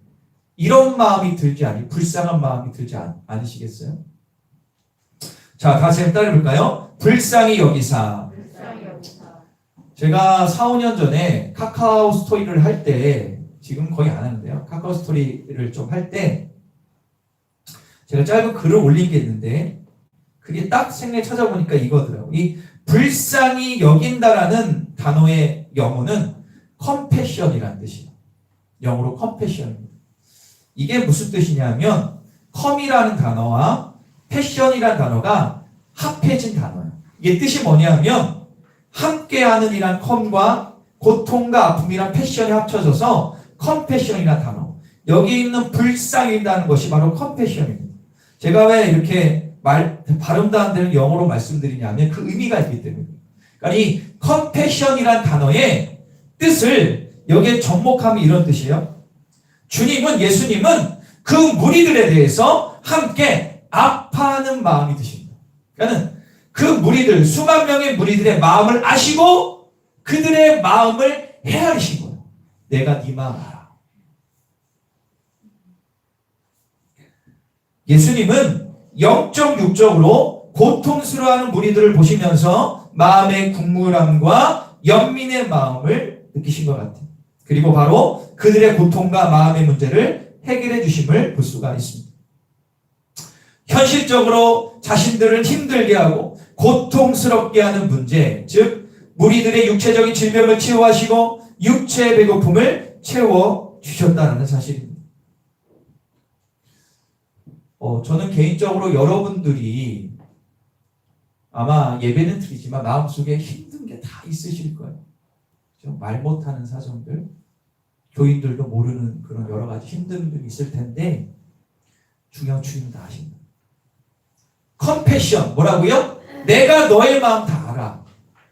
이런 마음이 들지 않니? 불쌍한 마음이 들지 않으시겠어요? 자, 다시 한번 따라해볼까요? 불쌍히 여기사. 제가 4, 5년 전에 카카오 스토리를 할 때, 지금 거의 안 하는데요. 카카오 스토리를 좀 할 때, 제가 짧은 글을 올린 게 있는데, 그게 딱 생각에 찾아보니까 이거더라고요. 이 불쌍히 여긴다라는 단어의 영어는 컴패션이라는 뜻이에요. 영어로 컴패션입니다. 이게 무슨 뜻이냐면, 컴이라는 단어와 패션이라는 단어가 합해진 단어예요. 이게 뜻이 뭐냐면, 함께하는 이란 컴과 고통과 아픔이란 패션이 합쳐져서 컴패션이라는 단어. 여기 있는 불쌍이라는 것이 바로 컴패션입니다. 제가 왜 이렇게 발음도 안 되는 영어로 말씀드리냐면 그 의미가 있기 때문에. 그러니까 이 컴패션이란 단어의 뜻을 여기에 접목하면 이런 뜻이에요. 주님은, 예수님은 그 무리들에 대해서 함께 아파하는 마음이 드십니다. 그러니까 그 무리들, 수만 명의 무리들의 마음을 아시고 그들의 마음을 헤아리신 거예요. 내가 네 마음 알아. 예수님은 영적, 육적으로 고통스러워하는 무리들을 보시면서 마음의 궁물함과 연민의 마음을 느끼신 것 같아요. 그리고 바로 그들의 고통과 마음의 문제를 해결해 주심을 볼 수가 있습니다. 현실적으로 자신들을 힘들게 하고 고통스럽게 하는 문제, 즉 무리들의 육체적인 질병을 치유하시고 육체의 배고픔을 채워주셨다는 사실입니다. 저는 개인적으로 여러분들이 아마 예배는 드리지만 마음속에 힘든 게 다 있으실 거예요. 말 못하는 사정들, 교인들도 모르는 그런 여러 가지 힘든 일이 있을 텐데 중요한 주님 다 아십니다. 컴패션, 뭐라고요? 내가 너의 마음 다 알아.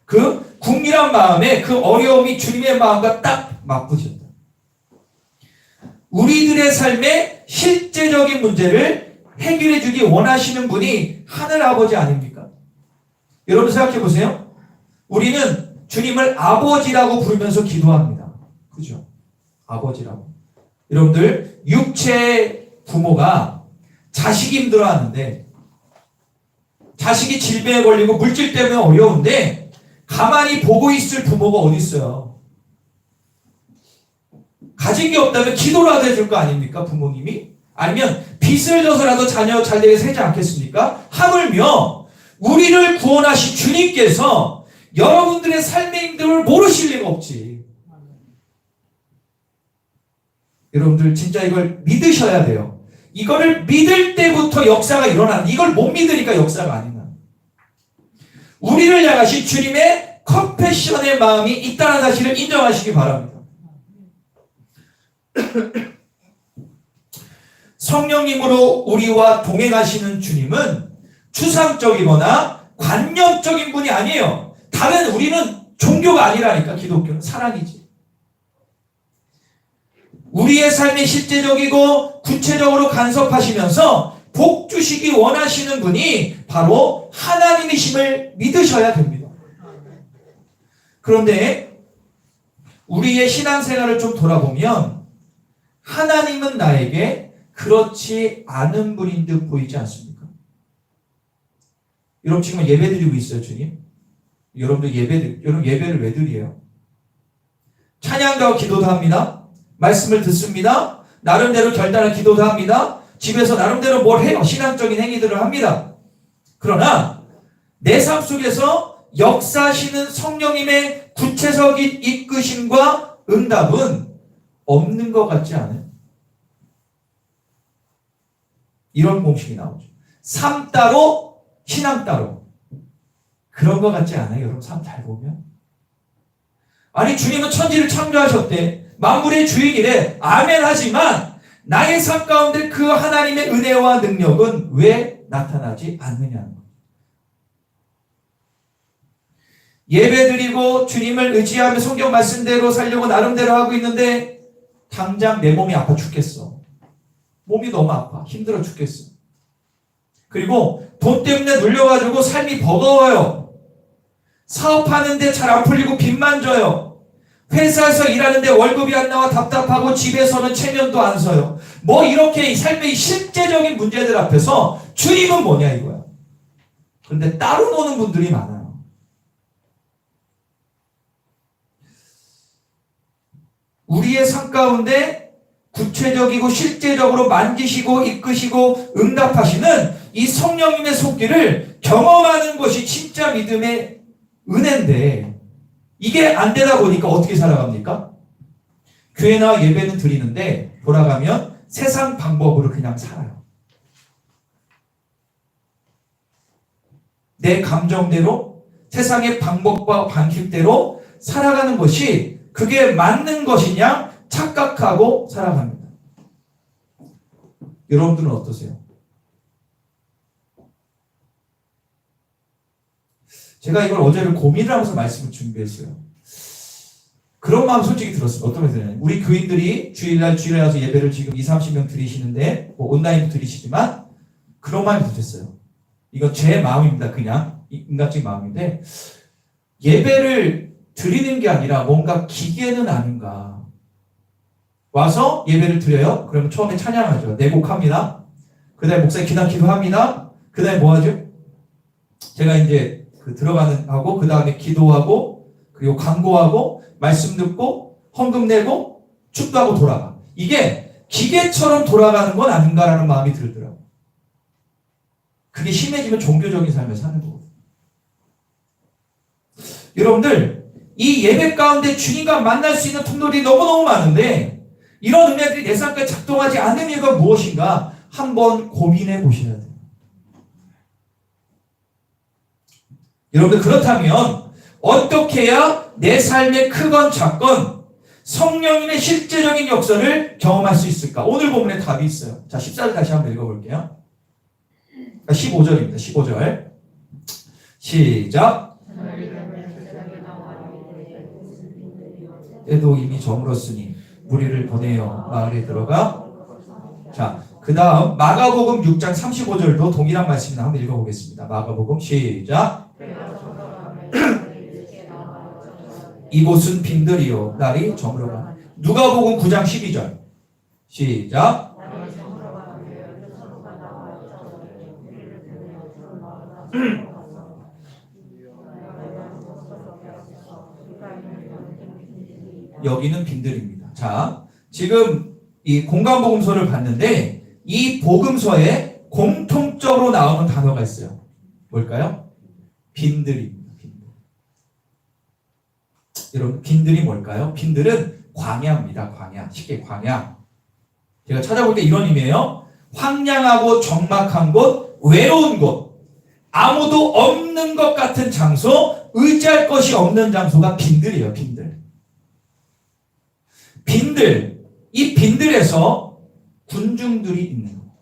그 궁밀한 마음에 그 어려움이 주님의 마음과 딱 맞붙었다. 우리들의 삶의 실제적인 문제를 해결해 주기 원하시는 분이 하늘아버지 아닙니까? 여러분 생각해 보세요. 우리는 주님을 아버지라고 부르면서 기도합니다. 그죠? 아버지라고. 여러분들 육체의 부모가 자식이 힘들어하는데 자식이 질병에 걸리고 물질 때문에 어려운데 가만히 보고 있을 부모가 어디 있어요? 가진 게 없다면 기도라도 해줄 거 아닙니까? 부모님이? 아니면 빚을 져서라도 자녀 잘 되게 살지 않겠습니까? 하물며 우리를 구원하신 주님께서 여러분들의 삶의 힘듦을 모르실 리가 없지. 여러분들 진짜 이걸 믿으셔야 돼요. 이거를 믿을 때부터 역사가 일어나는, 이걸 못 믿으니까 역사가 아니나. 우리를 향하신 주님의 컴패션의 마음이 있다는 사실을 인정하시기 바랍니다. 성령님으로 우리와 동행하시는 주님은 추상적이거나 관념적인 분이 아니에요. 다른 우리는 종교가 아니라니까. 기독교는 사랑이지. 우리의 삶에 실제적이고 구체적으로 간섭하시면서 복 주시기 원하시는 분이 바로 하나님이심을 믿으셔야 됩니다. 그런데 우리의 신앙생활을 좀 돌아보면 하나님은 나에게 그렇지 않은 분인 듯 보이지 않습니까? 여러분 지금 예배 드리고 있어요, 주님? 여러분 예배를 왜 드려요? 찬양도 기도도 합니다. 말씀을 듣습니다. 나름대로 결단한 기도도 합니다. 집에서 나름대로 뭘 해요? 신앙적인 행위들을 합니다. 그러나 내 삶 속에서 역사하시는 성령님의 구체적인 이끄심과 응답은 없는 것 같지 않아요? 이런 공식이 나오죠. 삶 따로 신앙 따로. 그런 것 같지 않아요? 여러분 삶 잘 보면. 아니 주님은 천지를 창조하셨대. 만물의 주인이래. 아멘 하지만 나의 삶 가운데 그 하나님의 은혜와 능력은 왜 나타나지 않느냐는 거예요. 예배드리고 주님을 의지하며 성경 말씀대로 살려고 나름대로 하고 있는데 당장 내 몸이 아파 죽겠어. 몸이 너무 아파. 힘들어 죽겠어. 그리고 돈 때문에 눌려가지고 삶이 버거워요. 사업하는데 잘 안 풀리고 빚만 져요. 회사에서 일하는데 월급이 안 나와 답답하고 집에서는 체면도 안 서요. 뭐 이렇게 삶의 실제적인 문제들 앞에서 주님은 뭐냐 이거야. 그런데 따로 노는 분들이 많아요. 우리의 삶 가운데 구체적이고 실제적으로 만지시고 이끄시고 응답하시는 이 성령님의 손길을 경험하는 것이 진짜 믿음의 은혜인데 이게 안 되다 보니까 어떻게 살아갑니까? 교회 나와 예배는 드리는데 돌아가면 세상 방법으로 그냥 살아요. 내 감정대로 세상의 방법과 방식대로 살아가는 것이 그게 맞는 것이냐 착각하고 살아갑니다. 여러분들은 어떠세요? 제가 이걸 어제를 고민을 하면서 말씀을 준비했어요. 그런 마음 솔직히 들었어요. 어떤 면에서는 우리 교인들이 주일에 와서 예배를 지금 20-30명 드리시는데 뭐 온라인도 드리시지만 그런 마음이 드셨어요. 이건 제 마음입니다. 그냥 인간적인 마음인데 예배를 드리는 게 아니라 뭔가 기계는 아닌가. 와서 예배를 드려요. 그러면 처음에 찬양하죠. 네 곡 합니다. 그 다음에 목사님 기도 기도합니다. 그 다음에 뭐 하죠? 제가 이제 들어가는 하고 그 다음에 기도하고 그리고 광고하고 말씀 듣고 헌금 내고 축도하고 돌아가. 이게 기계처럼 돌아가는 건 아닌가라는 마음이 들더라고요. 그게 심해지면 종교적인 삶을 사는 거거든요. 여러분들 이 예배 가운데 주님과 만날 수 있는 통로들이 너무너무 많은데 이런 은혜들이 내 삶까지 작동하지 않는 이유가 무엇인가 한번 고민해 보셔야 돼요. 여러분들 그렇다면 어떻게 해야 내 삶의 크건 작건 성령님의 실제적인 역사를 경험할 수 있을까? 오늘 본문에 답이 있어요. 자, 14절 다시 한번 읽어볼게요. 15절입니다. 15절 시작. 때도 이미 저물었으니 무리를 보내어 마을에 들어가. 자, 그 다음 마가복음 6장 35절도 동일한 말씀을 한번 읽어보겠습니다. 마가복음 시작. 이곳은 빈들이요 날이 저물어가. 누가복음 9장 12절 시작. 여기는 빈들입니다. 자, 지금 이 공간복음서를 봤는데 이 복음서에 공통적으로 나오는 단어가 있어요. 뭘까요? 빈들입니다. 빈들. 여러분, 빈들이 뭘까요? 빈들은 광야입니다. 광야. 쉽게 광야. 제가 찾아볼 때 이런 의미예요. 황량하고 적막한 곳, 외로운 곳, 아무도 없는 것 같은 장소, 의지할 것이 없는 장소가 빈들이에요. 빈들. 빈들, 이 빈들에서 군중들이 있는 거예요.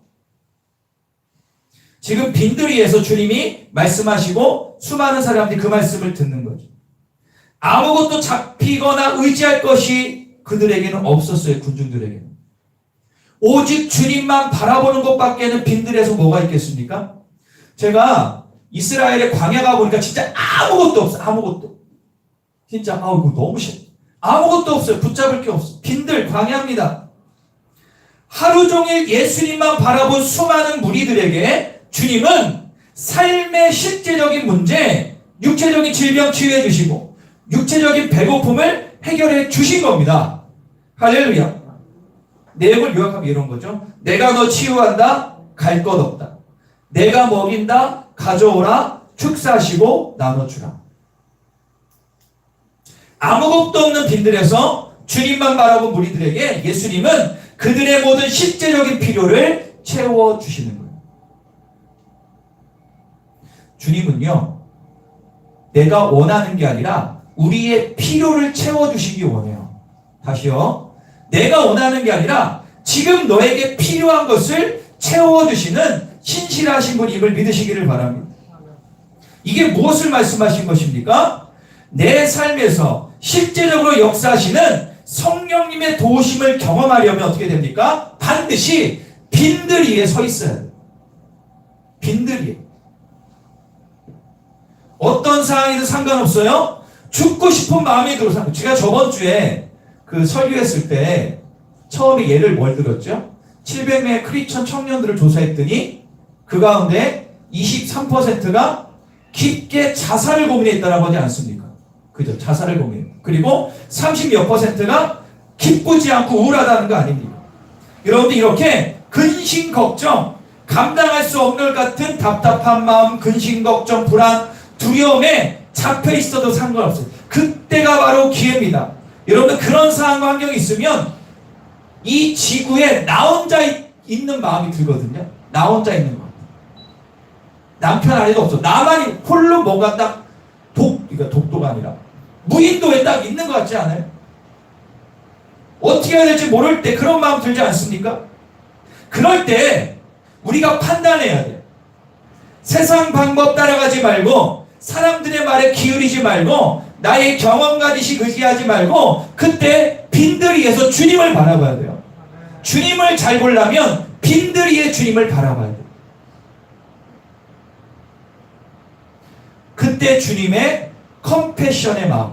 지금 빈들이에서 주님이 말씀하시고 수많은 사람들이 그 말씀을 듣는 거죠. 아무것도 잡히거나 의지할 것이 그들에게는 없었어요. 군중들에게는. 오직 주님만 바라보는 것밖에는 빈들에서 뭐가 있겠습니까? 제가 이스라엘의 광야 가보니까 진짜 아무것도 없어요. 아무것도. 진짜 이거 너무 싫어. 아무것도 없어요. 붙잡을 게 없어. 빈들, 광야입니다. 하루 종일 예수님만 바라본 수많은 무리들에게 주님은 삶의 실제적인 문제, 육체적인 질병 치유해 주시고 육체적인 배고픔을 해결해 주신 겁니다. 할렐루야. 내용을 요약하면 이런 거죠. 내가 너 치유한다. 갈 것 없다. 내가 먹인다. 가져오라. 축사하시고 나눠주라. 아무것도 없는 빈들에서 주님만 바라본 무리들에게 예수님은 그들의 모든 실제적인 필요를 채워주시는 거예요. 주님은요, 내가 원하는 게 아니라 우리의 필요를 채워주시기 원해요. 다시요. 내가 원하는 게 아니라 지금 너에게 필요한 것을 채워주시는 신실하신 분임을 믿으시기를 바랍니다. 이게 무엇을 말씀하신 것입니까? 내 삶에서 실제적으로 역사하시는 성령님의 도우심을 경험하려면 어떻게 됩니까? 반드시 빈들이에 서 있어야 돼요. 빈들이에. 어떤 상황이든 상관없어요. 죽고 싶은 마음이 들어서. 제가 저번 주에 그 설교했을 때 처음에 예를 뭘 들었죠? 700명의 크리스천 청년들을 조사했더니 그 가운데 23%가 깊게 자살을 고민했다라고 하지 않습니까? 그죠? 자살을 고민해요. 그리고 30몇 %가 기쁘지 않고 우울하다는 거 아닙니까? 여러분들 이렇게 근심 걱정, 감당할 수 없는 것 같은 답답한 마음, 근심 걱정, 불안, 두려움에 잡혀 있어도 상관없어요. 그때가 바로 기회입니다. 여러분들 그런 상황과 환경이 있으면 이 지구에 나 혼자 있는 마음이 들거든요. 나 혼자 있는 거. 남편 아내도 없어. 나만이 홀로 뭔가 딱 그러니까 독도가 아니라 무인도에 딱 있는 것 같지 않아요? 어떻게 해야 될지 모를 때 그런 마음 들지 않습니까? 그럴 때 우리가 판단해야 돼. 세상 방법 따라가지 말고 사람들의 말에 기울이지 말고 나의 경험과 지식 의지하지 말고 그때 빈들이에서 주님을 바라봐야 돼요. 주님을 잘 보려면 빈들이의 주님을 바라봐야 돼요. 그때 주님의 컴패션의 마음.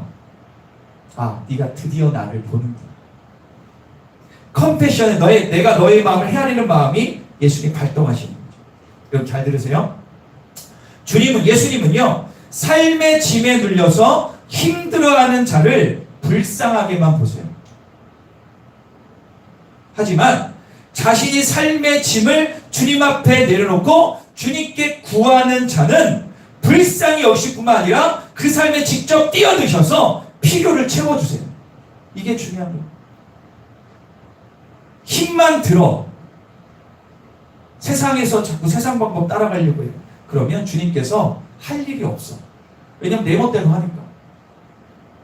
아, 네가 드디어 나를 보는구나. 컴패션의 내가 너의 마음을 헤아리는 마음이 예수님 발동하시는 거죠. 여러분 잘 들으세요. 예수님은요, 삶의 짐에 눌려서 힘들어하는 자를 불쌍하게만 보세요. 하지만 자신이 삶의 짐을 주님 앞에 내려놓고 주님께 구하는 자는 불쌍히 여기실 뿐만 아니라 그 삶에 직접 뛰어드셔서 필요를 채워주세요. 이게 중요한 거예요. 힘만 들어 세상에서 자꾸 세상 방법 따라가려고 해요. 그러면 주님께서 할 일이 없어. 왜냐면 내 멋대로 하니까.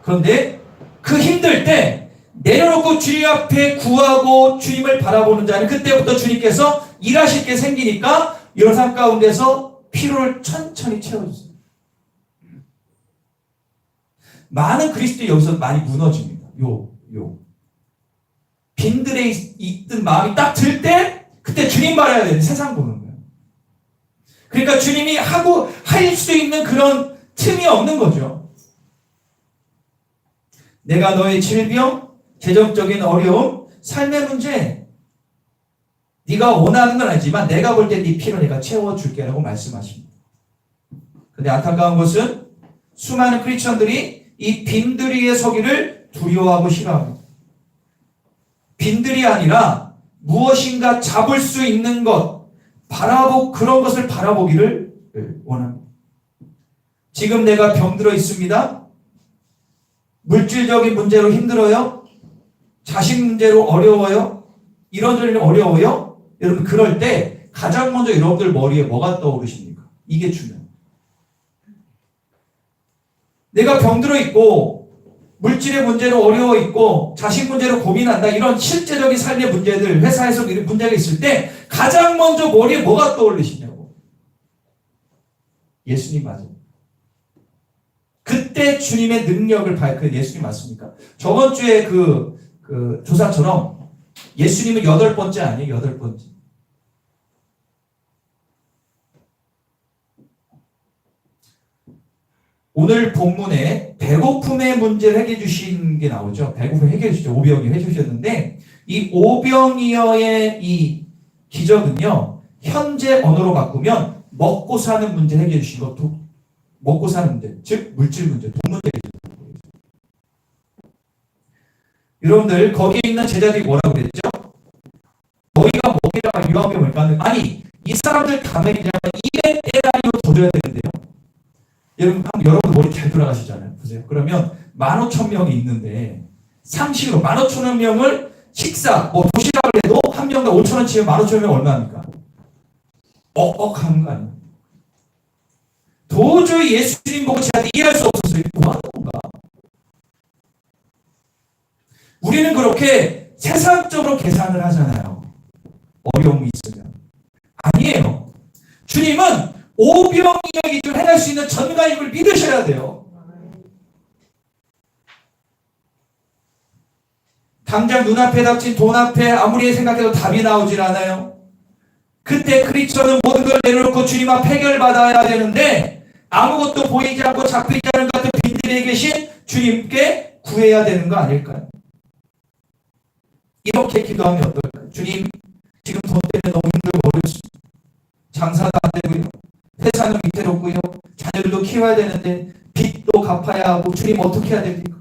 그런데 그 힘들 때 내려놓고 주님 앞에 구하고 주님을 바라보는 자는 그때부터 주님께서 일하실 게 생기니까 이런 삶 가운데서 피로를 천천히 채워주세요. 많은 그리스도인이 여기서 많이 무너집니다. 빈들에 있던 마음이 딱 들 때 그때 주님 바라야 되는데 세상 보는 거예요. 그러니까 주님이 할 수 있는 그런 틈이 없는 거죠. 내가 너의 질병, 재정적인 어려움, 삶의 문제 네가 원하는 건 아니지만 내가 볼 때 네 필요 내가 채워줄게 라고 말씀하십니다. 그런데 안타까운 것은 수많은 크리스천들이 이 빈들이에 서기를 두려워하고 싫어합니다. 빈들이 아니라 무엇인가 잡을 수 있는 것, 그런 것을 바라보기를 원합니다. 지금 내가 병들어 있습니다. 물질적인 문제로 힘들어요. 자식 문제로 어려워요. 이런저런 어려워요. 여러분 그럴 때 가장 먼저 여러분들 머리에 뭐가 떠오르십니까? 이게 중요해요. 내가 병들어 있고 물질의 문제로 어려워 있고 자식 문제로 고민한다. 이런 실제적인 삶의 문제들, 회사에서 이런 문제가 있을 때 가장 먼저 머리에 뭐가 떠올리시냐고. 예수님 맞아요. 그때 주님의 능력을 그 예수님 맞습니까? 저번 주에 그 조사처럼 예수님은 8번째 아니에요? 8번째. 오늘 본문에 배고픔의 문제를 해결해 주신 게 나오죠. 배고픔 해결해 주시죠. 오병이어 해주셨는데 이 오병이어의 이 기적은요. 현재 언어로 바꾸면 먹고 사는 문제 해결해 주신 것도 먹고 사는 문제, 즉 물질 문제, 돈 문제. 여러분들 거기에 있는 제자들이 뭐라고 그랬죠? 너희가 먹이라가 유한 게 뭘까? 아니 이 사람들 가맹이라면 입에 에라이로 둬줘야 되는데요. 여러분 머리 잘 돌아가시잖아요. 보세요. 그러면 15,000명이 있는데 상식으로 15,000명을 식사, 도시락을 해도 한 명당 5,000원 치면 15,000명 얼마입니까? 억억하는 거 아니에요? 도저히 예수님 보고 제가 이해할 수 없었어요. 뭐 하는 건가? 우리는 그렇게 세상적으로 계산을 하잖아요. 어려움이 있으면. 아니에요. 주님은 오병이어 기준을 해낼 수 있는 전가임을 믿으셔야 돼요. 당장 눈앞에 닥친 돈 앞에 아무리 생각해도 답이 나오질 않아요. 그때 크리스천은 모든 걸 내려놓고 주님 앞 해결받아야 되는데 아무것도 보이지 않고 잡히지 않은 것 같은 빈들에 계신 주님께 구해야 되는 거 아닐까요? 이렇게 기도하면 어떨까요? 주님, 지금 돈 때문에 너무 힘들고 어렵습니다. 장사도 안 되고요. 회사는 위태롭고요. 자녀들도 키워야 되는데 빚도 갚아야 하고 주님 어떻게 해야 됩니까?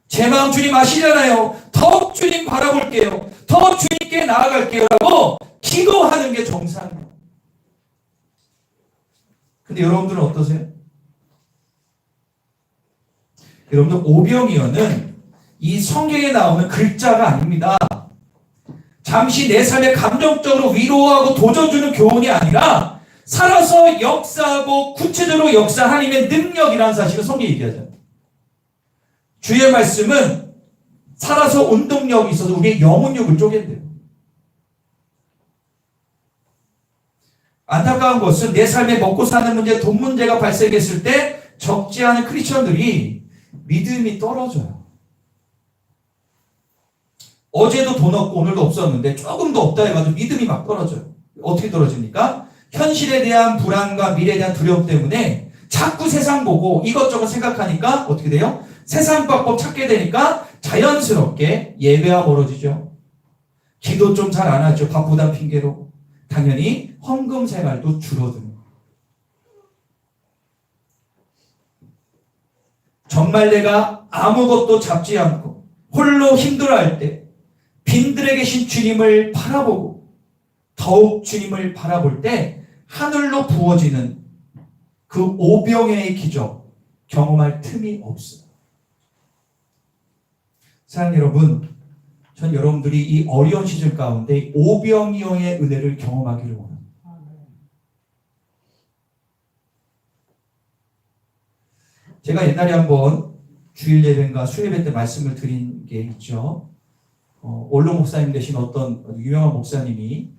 제 마음 주님 아시잖아요. 더 주님 바라볼게요. 더 주님께 나아갈게요 라고 기도하는 게 정상이에요. 근데 여러분들은 어떠세요? 여러분들 오병이어는 이 성경에 나오는 글자가 아닙니다. 잠시 내 삶에 감정적으로 위로하고 도전주는 교훈이 아니라 살아서 역사하고 구체적으로 역사하는 하나님의 능력이라는 사실을 성경이 얘기하잖아요. 주의 말씀은 살아서 운동력이 있어서 우리의 영혼력을 쪼갠대요. 안타까운 것은 내 삶에 먹고 사는 문제, 돈 문제가 발생했을 때 적지 않은 크리스천들이 믿음이 떨어져요. 어제도 돈 없고 오늘도 없었는데 조금 더 없다 해가지고 믿음이 막 떨어져요. 어떻게 떨어집니까? 현실에 대한 불안과 미래에 대한 두려움 때문에 자꾸 세상 보고 이것저것 생각하니까 어떻게 돼요? 세상 방법 찾게 되니까 자연스럽게 예배가 멀어지죠. 기도 좀 잘 안 하죠. 바쁘다는 핑계로. 당연히 헌금 생활도 줄어드는 거예요. 정말 내가 아무것도 잡지 않고 홀로 힘들어할 때 빈들에 계신 주님을 바라보고 더욱 주님을 바라볼 때 하늘로 부어지는 그 오병의 기적 경험할 틈이 없어요. 사랑하는 여러분, 전 여러분들이 이 어려운 시절 가운데 오병이어의 은혜를 경험하기를 원합니다. 제가 옛날에 한번 주일 예배인가 수요예배 때 말씀을 드린 게 있죠. 올로 목사님 되신 어떤 유명한 목사님이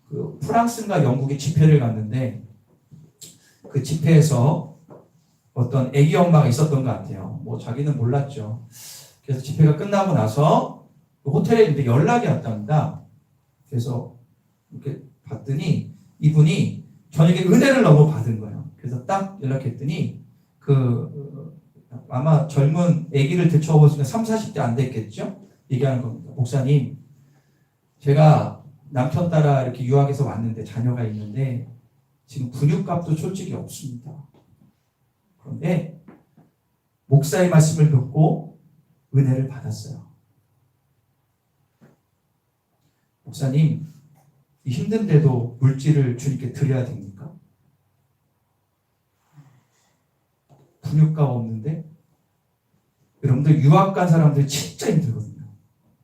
그 프랑스인가 영국에 집회를 갔는데 그 집회에서 어떤 아기 엄마가 있었던 것 같아요. 뭐 자기는 몰랐죠. 그래서 집회가 끝나고 나서 호텔에 있는데 연락이 왔답니다. 그래서 이렇게 봤더니 이분이 저녁에 은혜를 너무 받은 거예요. 그래서 딱 연락했더니 아마 젊은 아기를 들춰보시면 30, 40대 안 됐겠죠? 얘기하는 겁니다. 목사님, 제가 남편 따라 이렇게 유학에서 왔는데 자녀가 있는데 지금 분유값도 솔직히 없습니다. 그런데 목사의 말씀을 듣고 은혜를 받았어요. 목사님, 힘든데도 물질을 주님께 드려야 됩니까? 분유값 없는데? 여러분들 유학 간 사람들 진짜 힘들거든요.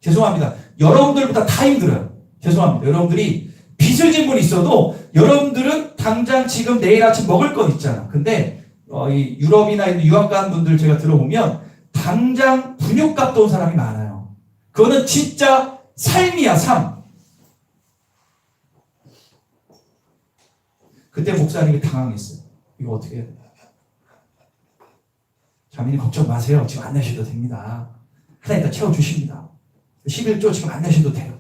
죄송합니다. 여러분들보다 다 힘들어요. 죄송합니다. 여러분들이 빚을 진 분 있어도 여러분들은 당장 지금 내일 아침 먹을 건 있잖아. 근데 이 유럽이나 있는 유학 간 분들 제가 들어보면 당장 분유값도 온 사람이 많아요. 그거는 진짜 삶이야, 삶. 그때 목사님이 당황했어요. 이거 어떻게 해야 돼? 자매님 걱정 마세요. 지금 안 내셔도 됩니다. 하나님 다 채워주십니다. 11조 지금 안 내셔도 돼요.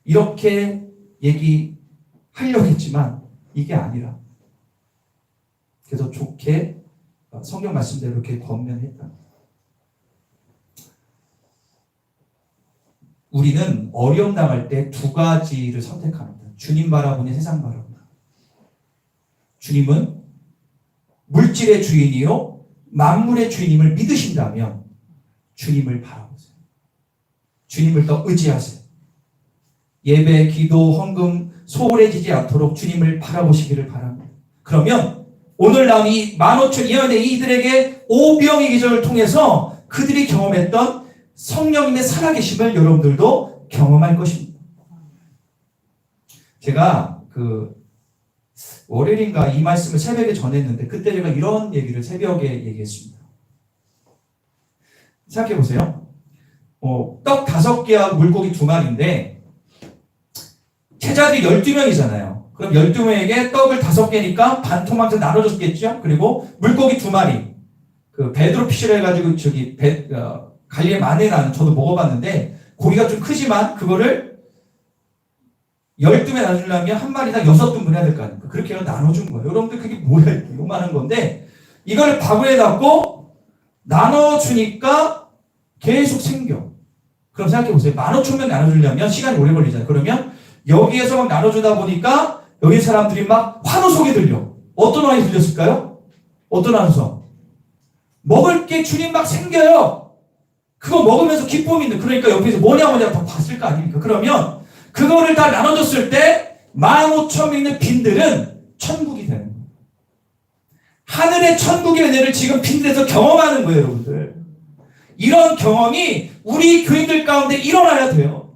이렇게 얘기하려고 했지만 이게 아니라 그래서 좋게 성경 말씀대로 이렇게 권면했다. 우리는 어려움 당할 때 두 가지를 선택합니다. 주님 바라보니 세상 바라보니. 주님은 물질의 주인이요 만물의 주인임을 믿으신다면 주님을 바라보세요. 주님을 더 의지하세요. 예배, 기도, 헌금 소홀해지지 않도록 주님을 바라보시기를 바랍니다. 그러면 오늘 나온 이 15,000 이들에게 오병의 기적을 통해서 그들이 경험했던 성령님의 살아계심을 여러분들도 경험할 것입니다. 제가 월요일인가 이 말씀을 새벽에 전했는데 그때 제가 이런 얘기를 새벽에 얘기했습니다. 생각해 보세요. 떡 5개하고 물고기 2마리인데 제자들이 12명이잖아요. 그럼 12명에게 떡을 5개니까 반토막을 나눠줬겠죠? 그리고 물고기 2마리. 그 베드로 피쉬를 해가지고 갈릴리 마네라는 저도 먹어봤는데 고기가 좀 크지만 그거를 12개 나눠주려면 한 마리당 6등분 해야 될 거 아닙니까? 그렇게 해서 나눠준 거예요. 여러분들 그게 뭐야? 요만한 건데 이걸 바구니에 담고 나눠주니까 계속 생겨. 그럼 생각해보세요. 15,000명 나눠주려면 시간이 오래 걸리잖아요. 그러면 여기에서 막 나눠주다 보니까 여기 사람들이 막 환호성이 들려. 어떤 환호성이 들렸을까요? 어떤 환호성? 먹을 게 주님 막 생겨요. 그거 먹으면서 기쁨이 있는. 그러니까 옆에서 뭐냐 다 봤을 거 아닙니까? 그러면 그거를 다 나눠줬을 때 15,000명 있는 빈들은 천국이 되는 거예요. 하늘의 천국의 은혜를 지금 빈들에서 경험하는 거예요, 여러분들. 이런 경험이 우리 교인들 가운데 일어나야 돼요.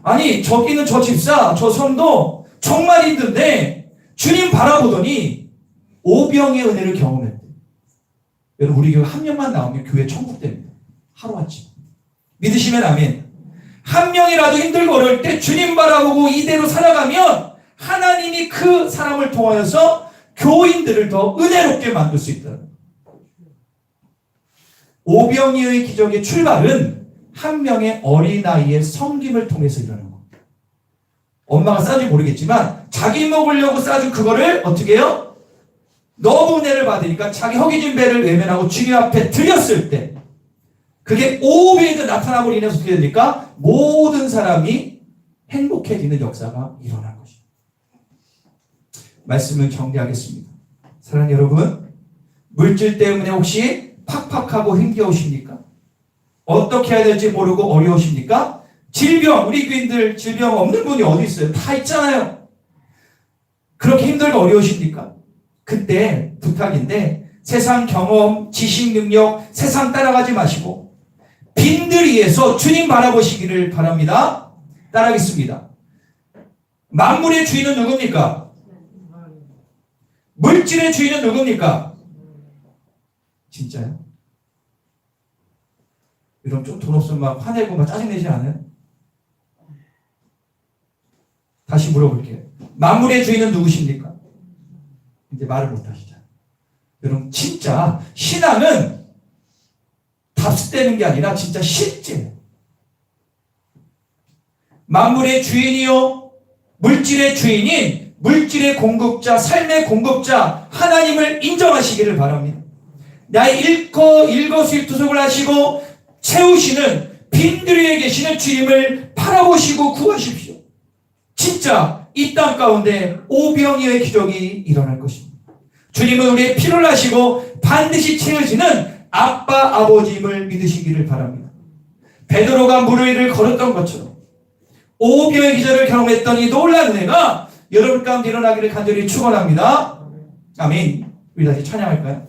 아니, 저기는 저 집사, 저 성도 정말 힘든데 주님 바라보더니 오병의 은혜를 경험했대요. 여러분, 우리 교회 한 명만 나오면 교회 천국 됩니다. 하루아침. 믿으시면 아멘. 한 명이라도 힘들고 어려울 때 주님 바라보고 이대로 살아가면 하나님이 그 사람을 통하여서 교인들을 더 은혜롭게 만들 수 있다는 거예요. 오병이어의 기적의 출발은 한 명의 어린아이의 섬김을 통해서 일어나는 겁니다. 엄마가 싸줄지 모르겠지만 자기 먹으려고 싸준 그거를 어떻게 해요? 너무 은혜를 받으니까 자기 허기진 배를 외면하고 주님 앞에 드렸을 때 그게 오병이어 나타남으로 인해서 어떻게 됩니까? 모든 사람이 행복해지는 역사가 일어난 것입니다. 말씀을 정리하겠습니다. 사랑하는 여러분, 물질 때문에 혹시 팍팍하고 힘겨우십니까? 어떻게 해야 될지 모르고 어려우십니까? 질병, 우리 교인들 질병 없는 분이 어디 있어요? 다 있잖아요. 그렇게 힘들고 어려우십니까? 그때 부탁인데 세상 경험, 지식 능력, 세상 따라가지 마시고 빈들이에서 주님 바라보시기를 바랍니다. 따라하겠습니다. 만물의 주인은 누굽니까? 물질의 주인은 누굽니까? 진짜요? 여러분 좀 돈 없으면 막 화내고 막 짜증내지 않아요? 다시 물어볼게요. 만물의 주인은 누구십니까? 이제 말을 못 하시잖아요. 여러분 진짜 신앙은 답습되는 게 아니라 진짜 실제예요. 만물의 주인이요 물질의 주인인 물질의 공급자, 삶의 공급자 하나님을 인정하시기를 바랍니다. 나의 일거수일투족을 하시고 채우시는 빈들이에 계시는 주님을 바라보시고 구하십시오. 진짜 이 땅 가운데 오병이어의 기적이 일어날 것입니다. 주님은 우리의 필요를 하시고 반드시 채워지는 아빠 아버지임을 믿으시기를 바랍니다. 베드로가 물 위를 걸었던 것처럼 오병이어의 기적을 경험했던 이 놀라운 은혜가 여러분 가운데 일어나기를 간절히 축원합니다. 아멘. 우리 다시 찬양할까요?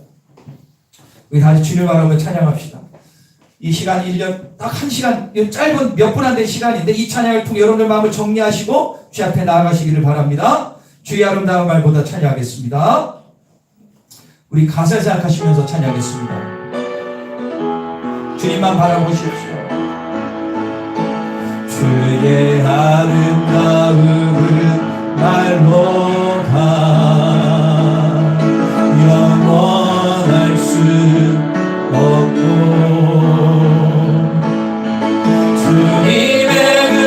우리 다시 주님을 바라보며 찬양합시다. 이 시간 1년 딱 1시간 짧은 몇 분 안 된 시간인데 이 찬양을 통해 여러분들 마음을 정리하시고 주 앞에 나아가시기를 바랍니다. 주의 아름다운 말보다 찬양하겠습니다. 우리 가사를 생각하시면서 찬양하겠습니다. 주님만 바라보십시오. 주의 아름다움은 말로 다 영원할 수 없고 주님의 그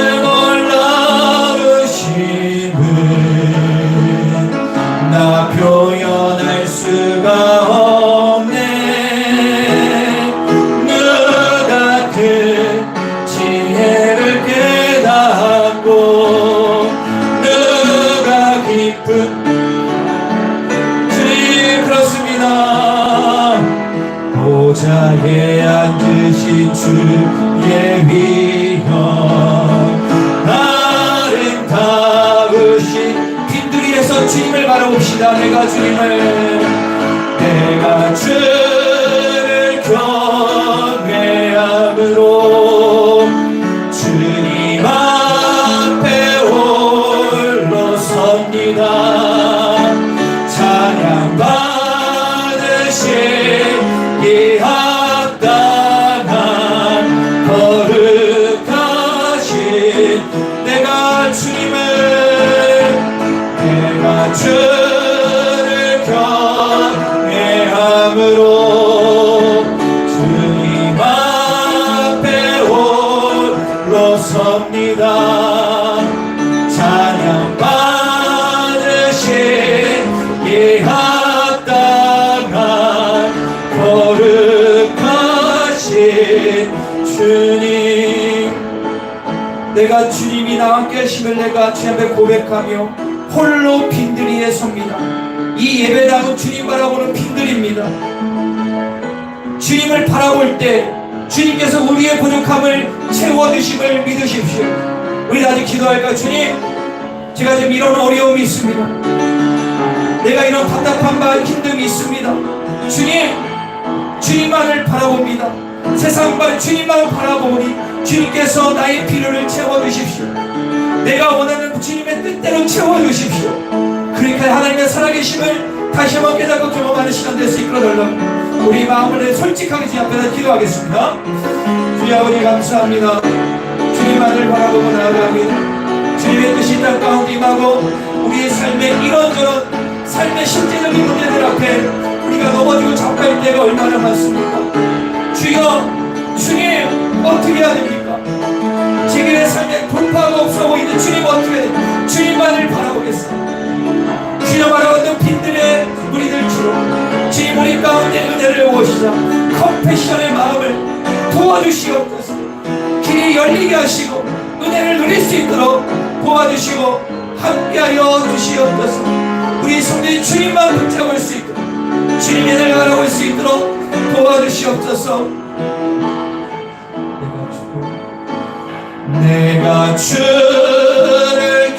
놀라우심을 나 표현할 수가 없네. 누가 그 지혜를 깨닫고 누가 깊은 주님 그렇습니다. 보좌에 앉으신 주의 위엄 아름다우신 빈들이에서 주님을 바라봅시다. 내가 주를 경외함으로 주님 앞에 홀로 섭니다. 찬양 받으신 이 합당한 거룩하신 내가 주를 경외함으로 주님 앞에 홀로 섭니다. 찬양 받으신 이 합당한 거룩하신 주님 내가 주님이 나와 함께 하심을 내가 주 앞에 고백하며 홀로 빈들이에 섭니다. 이 예배당은 주님 바라보는 빈들입니다. 주님을 바라볼 때 주님께서 우리의 부족함을 채워주심을 믿으십시오. 우리 아직 기도할까요? 주님, 제가 지금 이런 어려움이 있습니다. 내가 이런 답답한 바 힘듦이 있습니다. 주님, 주님만을 바라봅니다. 세상과 주님만 바라보니 주님께서 나의 필요를 채워주십시오. 내가 원하는 주님의 뜻대로 채워주십시오. 그러니까 하나님의 살아계심을 다시 한번 깨닫고 경험하는 시간 될 수 이끌어달라고 우리 마음을 솔직하게 주님 앞에서 기도하겠습니다. 주님 아버지 감사합니다. 주님만을 바라보고 나아갑니다. 주님의 뜻이 이 땅 가운데 임하고 우리의 삶의 이런저런 삶의 실제적인 문제들 앞에 우리가 넘어지고 자빠질 때가 얼마나 많습니까? 주여, 주님 어떻게 해야 됩니까? 지금의 삶에 돌파가 없어 보이는 주님 어떻게 주님만을 바라보겠습니다. 주여 바라보는 빈들의 우리들 주로 주님 우리 가운데 은혜를 오시자 컴패션의 마음을 도와주시옵소서. 길이 열리게 하시고 은혜를 누릴 수 있도록 도와주시고 함께하여 주시옵소서. 우리 성도인 주님만 붙잡을 수 있도록 주님의 은혜를 바라볼 수 있도록 도와주시옵소서. 내가 주를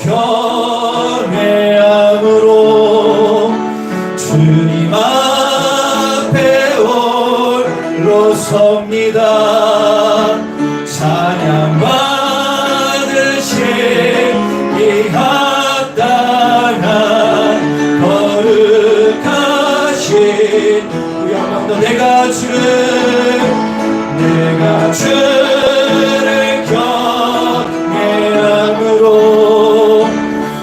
경외함으로 주님 앞에 홀로 섭니다. 찬양 받으신 이 합당한 거룩하신 우리 한 번 더 내가 주를 경외함으로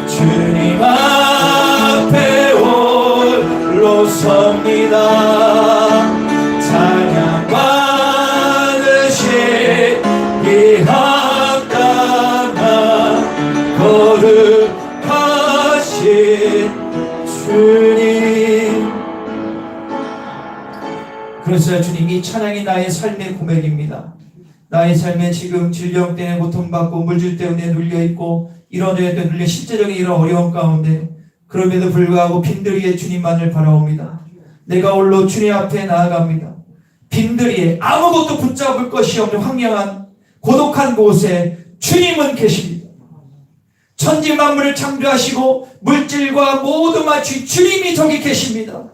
주님 앞에 홀로 섭니다. 찬양 받으신 이 합당한 거룩하신 주님. 그래서 주님이 찬양이 나의 삶의 고백입니다. 나의 삶에 지금 질병 때문에 고통받고 물질 때문에 눌려있고 이런 애도 눌려 실제적인 이런 어려움 가운데 그럼에도 불구하고 빈들이에 주님만을 바라옵니다. 내가 홀로 주님 앞에 나아갑니다. 빈들이에 아무것도 붙잡을 것이 없는 황량한 고독한 곳에 주님은 계십니다. 천지 만물을 창조하시고 물질과 모두 맞추신 주님이 저기 계십니다.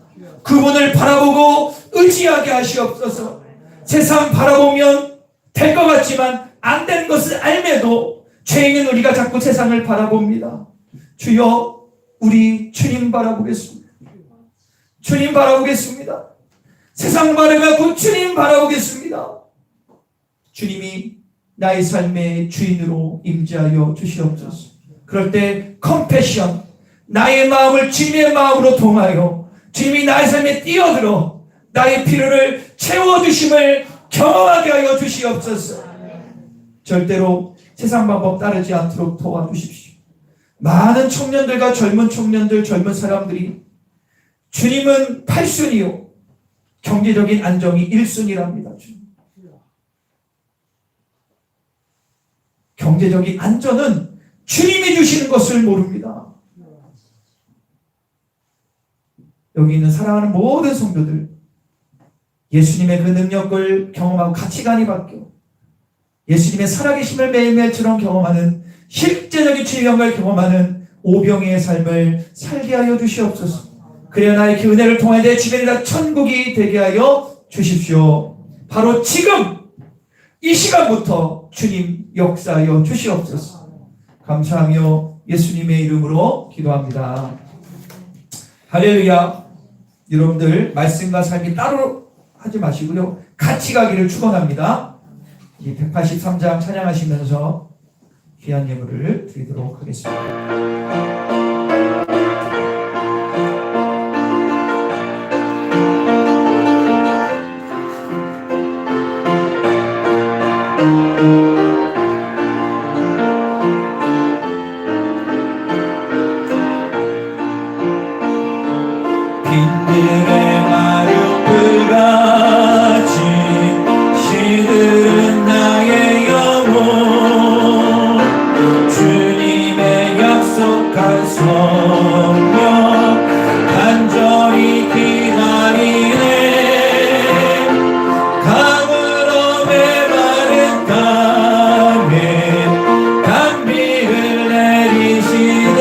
그분을 바라보고 의지하게 하시옵소서. 세상 바라보면 될 것 같지만 안 되는 것을 알매도 죄인은 우리가 자꾸 세상을 바라봅니다. 주여 우리 주님 바라보겠습니다. 주님 바라보겠습니다. 세상 바라보고 주님 바라보겠습니다. 주님이 나의 삶의 주인으로 임재하여 주시옵소서. 그럴 때 컴패션 나의 마음을 주님의 마음으로 통하여 주님이 나의 삶에 뛰어들어 나의 필요를 채워주심을 경험하게 하여 주시옵소서. 절대로 세상 방법 따르지 않도록 도와주십시오. 많은 청년들과 젊은 청년들, 젊은 사람들이 주님은 8순이요 경제적인 안정이 1순이랍니다. 경제적인 안전은 주님이 주시는 것을 모릅니다. 여기 있는 사랑하는 모든 성도들, 예수님의 그 능력을 경험하고 가치관이 바뀌어 예수님의 살아계심을 매일매일처럼 경험하는 실제적인 주의 영광을 경험하는 오병이의 삶을 살게 하여 주시옵소서. 그래야 나의 그 은혜를 통해 내 주변이 다 천국이 되게 하여 주십시오. 바로 지금 이 시간부터 주님 역사하여 주시옵소서. 감사하며 예수님의 이름으로 기도합니다. 할렐루야. 여러분들 말씀과 삶이 따로 하지 마시고요. 같이 가기를 축원합니다. 이 183장 찬양하시면서 귀한 예물을 드리도록 하겠습니다. 빈들의 마력을 가진 시들은 나의 영혼 주님의 약속한 성령 간절히 기다리네 강으로 메마른 땅에 단비를 내리시는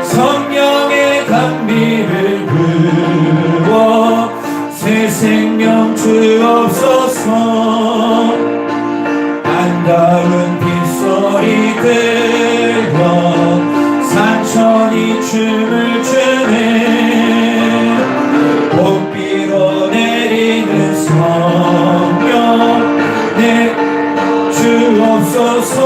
성령의 단비를 부어 새 생명 주옵소서. 안다운 빗소리 들려 산천이 춤을 추네 복비로 내리는 성령 내 주옵소서.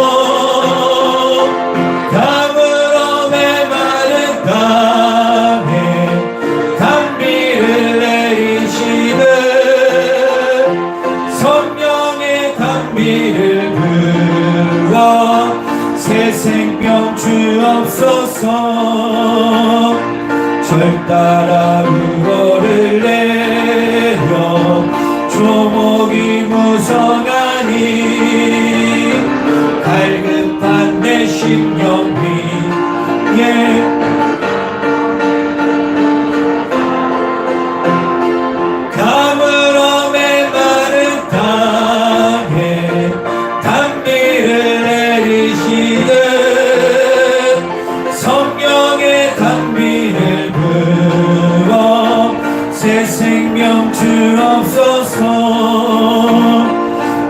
새 생명 주옵소서. 절 따라 우러를 내려 조목이 무성하니 갈급한 내 심령 위에 가물어 메마른 땅에 단비를 내리시듯 성령의 단비를 부어 새 생명 주옵소서.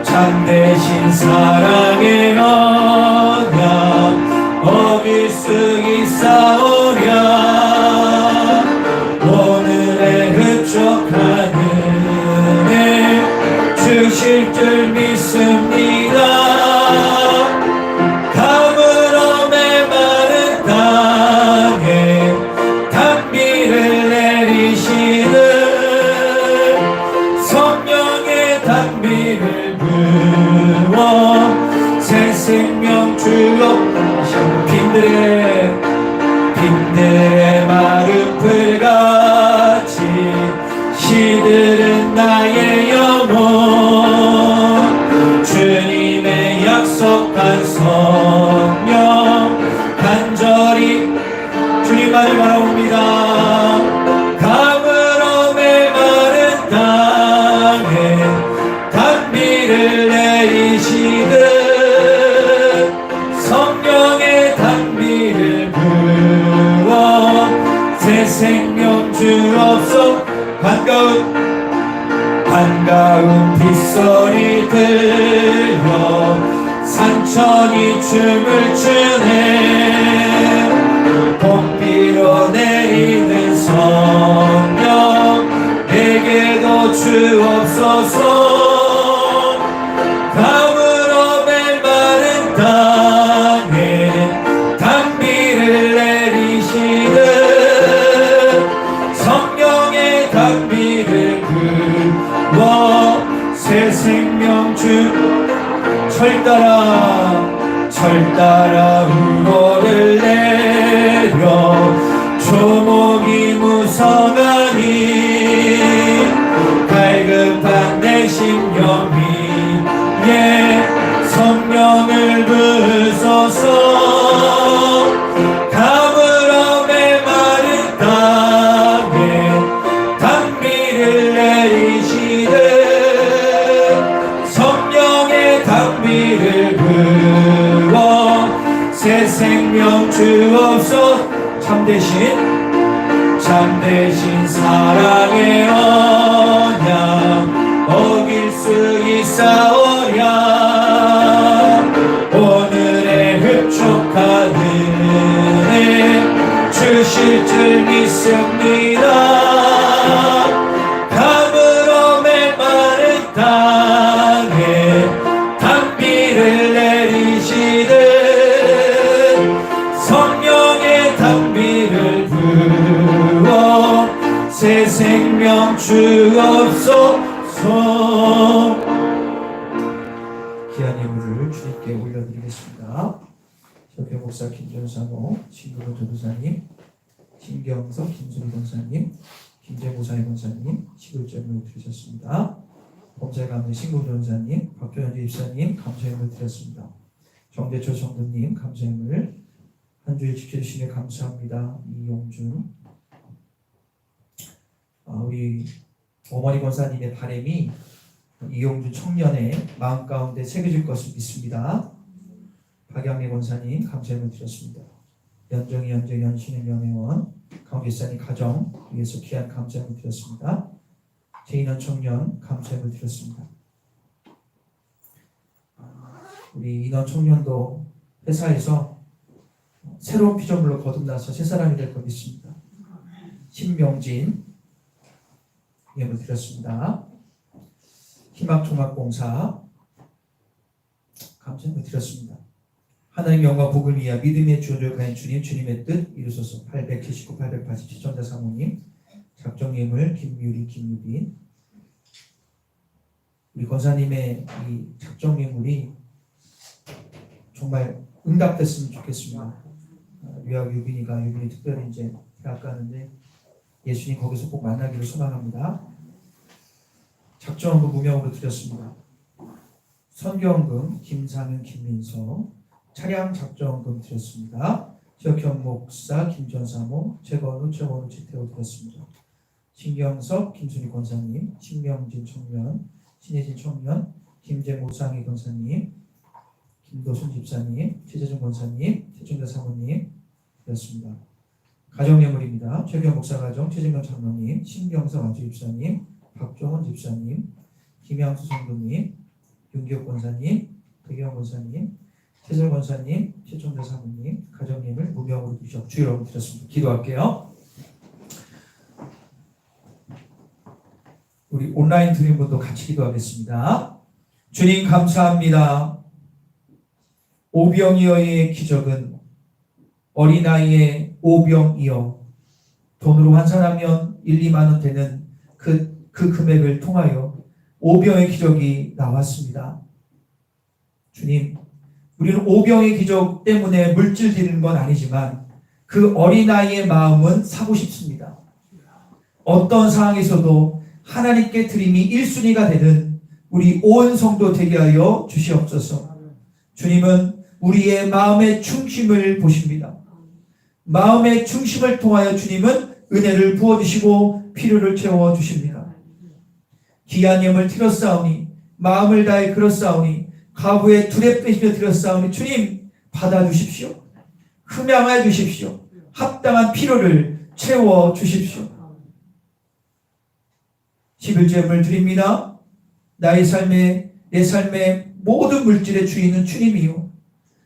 참되신 사랑의 언약 어길 수 있사오랴. 오늘의 흡족한 은혜 주실 줄 믿습니다. 가물어 메마른 땅에 단비를 내리시는 성령의 단비를 부어 새 생명 주옵소서. 빈들의 마른 풀같이 시들은 나의 영혼. 주님의 약속한 성령 간절히 주님만을 바라봅니다. 가물어 메마른 땅에 단비를 내리시듯 성령의 단비를 부어 새 생명 주옵소서. 반가운 빗소리 들려 산천이 춤을 추네. 봄비로 내리는 성령 내게도 주옵소서. 가물어 메마른 땅에 단비를 내리시듯 성령의 단비를 부어 새 생명 철 따라 우로를 내려 조목이 무성하니 갈급한 내 심령 위에 성령을 부으소서. 가물어 메마른 땅에 단비를 내리시듯 성령의 단비를 부어 새 생명 주옵소서. 참되신 사랑의 언약 어길 수 있사오랴. 오늘의 흡족한 은혜 주실 줄 믿습니다. 가물어 메마른 땅에 단비를 내리시듯 성령의 단비를 부어 새 생명 주옵소서. 귀한 예물을 주님께 올려드리겠습니다. 협회 목사 김전사모, 신구로 전도사님, 신경석 김순희 권사님, 김재모사의 권사님 11점을 드리셨습니다. 범죄감리 신구 전사님, 박조현주 입사님 감사함을 드렸습니다. 정대초 성도님 감사함을 한 주일 지켜주시며 감사합니다. 이용준 우리 어머니 권사님의 바람이 이용준 청년의 마음 가운데 새겨질 것을 믿습니다. 박양래 권사님 감사함을 드렸습니다. 연정이 연신의 명예원 강기사님 가정 위해서 귀한 감사함을 드렸습니다. 제인원 청년 감사함을 드렸습니다. 우리 인원 청년도 회사에서 새로운 피조물로 거듭나서 새 사람이 될 것 믿습니다. 신명진 예물 드렸습니다. 희망통합공사 감사함을 드렸습니다. 하나님 영광 복을 위하여 믿음의 주를 가인 주님의 뜻 이루소서. 879, 880 시청자 사모님 작정예물 김유리, 김유빈 우리 권사님의 이 작정예물이 정말 응답됐으면 좋겠습니다. 유학 유빈이 특별히 이제 대학 가는데 예수님 거기서 꼭 만나기를 소망합니다. 작정헌금 무명으로 드렸습니다. 선교헌금 김상현, 김민서, 차량 작정헌금 드렸습니다. 지역형 목사 김전사모, 최건우, 최태호 드렸습니다. 신경석, 김순희 권사님, 신명진 청년, 신혜진 청년, 김재모 상희 권사님, 김도순 집사님, 최재준 권사님, 최준대 사모님 드렸습니다. 가정예물입니다. 최경 목사 가정, 최진경 장로님, 신경석 안주 집사님, 박종원 집사님, 김양수 성도님, 윤기혁 권사님, 백영 권사님, 최설 권사님, 최종대 사모님, 가정예물 무명으로 주여 여러분 드렸습니다. 기도할게요. 우리 온라인 드린 분도 같이 기도하겠습니다. 주님 감사합니다. 오병이어의 기적은 어린아이의 오병이어 돈으로 환산하면 1, 2만 원 되는 그 금액을 통하여 오병의 기적이 나왔습니다. 주님, 우리는 오병의 기적 때문에 물질 드리는 건 아니지만 그 어린아이의 마음은 사고 싶습니다. 어떤 상황에서도 하나님께 드림이 1순위가 되는 우리 온 성도 되게 하여 주시옵소서. 주님은 우리의 마음의 중심을 보십니다. 마음의 중심을 통하여 주님은 은혜를 부어주시고 필요를 채워주십니다. 귀한 예물 드렸사오니 마음을 다해 그렇사오니 가부에 두레 빼시며 드렸사오니 주님 받아주십시오. 흠양하여 주십시오. 합당한 필요를 채워주십시오. 11제물 드립니다. 나의 삶에 내 삶의 모든 물질의 주인은 주님이요.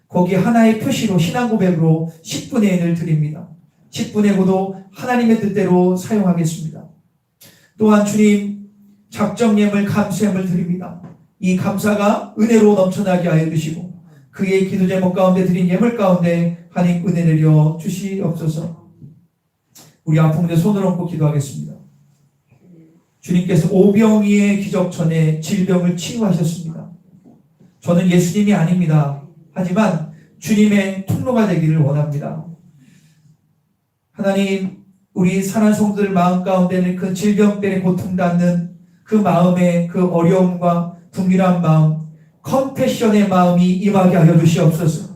거기 하나의 표시로 신앙 고백으로 10분의 1을 드립니다. 10분의 9도 하나님의 뜻대로 사용하겠습니다. 또한 주님 작정예물 감사예물 드립니다. 이 감사가 은혜로 넘쳐나게 하여 주시고 그의 기도 제목 가운데 드린 예물 가운데 하나님 은혜 내려 주시옵소서. 우리 아픔에 손을 얹고 기도하겠습니다. 주님께서 오병이의 기적 전에 질병을 치유하셨습니다. 저는 예수님이 아닙니다. 하지만 주님의 통로가 되기를 원합니다. 하나님, 우리 사랑하는 성도들 마음 가운데는 그 질병 때문에 고통받는 그 마음의 그 어려움과 분밀한 마음, 컴패션의 마음이 임하게 하여 주시옵소서.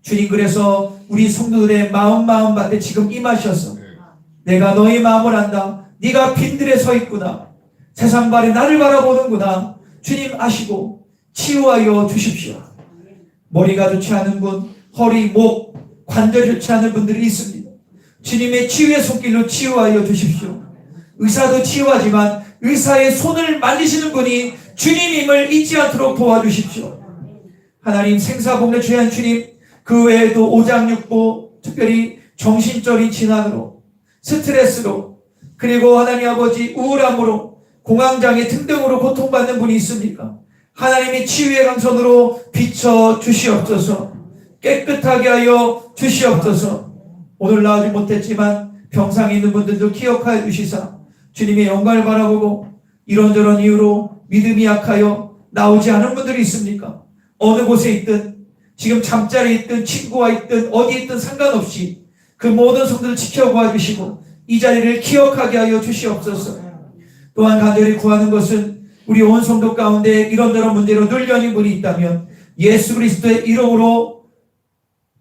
주님, 그래서 우리 성도들의 마음 밭에 지금 임하셔서 내가 너의 마음을 안다. 네가 빈들에 서 있구나. 세상 발에 나를 바라보는구나. 주님 아시고 치유하여 주십시오. 머리가 좋지 않은 분, 허리, 목, 관절 좋지 않은 분들이 있습니다. 주님의 치유의 손길로 치유하여 주십시오. 의사도 치유하지만 의사의 손을 만지시는 분이 주님임을 잊지 않도록 도와주십시오. 하나님, 생사복내 주한 주님, 그 외에도 오장육부, 특별히 정신적인 진환으로, 스트레스로, 그리고 하나님 아버지 우울함으로, 공황장애 등등으로 고통받는 분이 있습니까? 하나님의 치유의 강선으로 비춰 주시옵소서. 깨끗하게 하여 주시옵소서. 오늘 나오지 못했지만 병상에 있는 분들도 기억하여 주시사 주님의 영광을 바라보고 이런저런 이유로 믿음이 약하여 나오지 않은 분들이 있습니까? 어느 곳에 있든 지금 잠자리에 있든 친구와 있든 어디 있든 상관없이 그 모든 성도를 지켜봐 주시고 이 자리를 기억하게 하여 주시옵소서. 또한 간절히 구하는 것은 우리 온 성도 가운데 이런저런 문제로 눌려있는 분이 있다면 예수 그리스도의 이름으로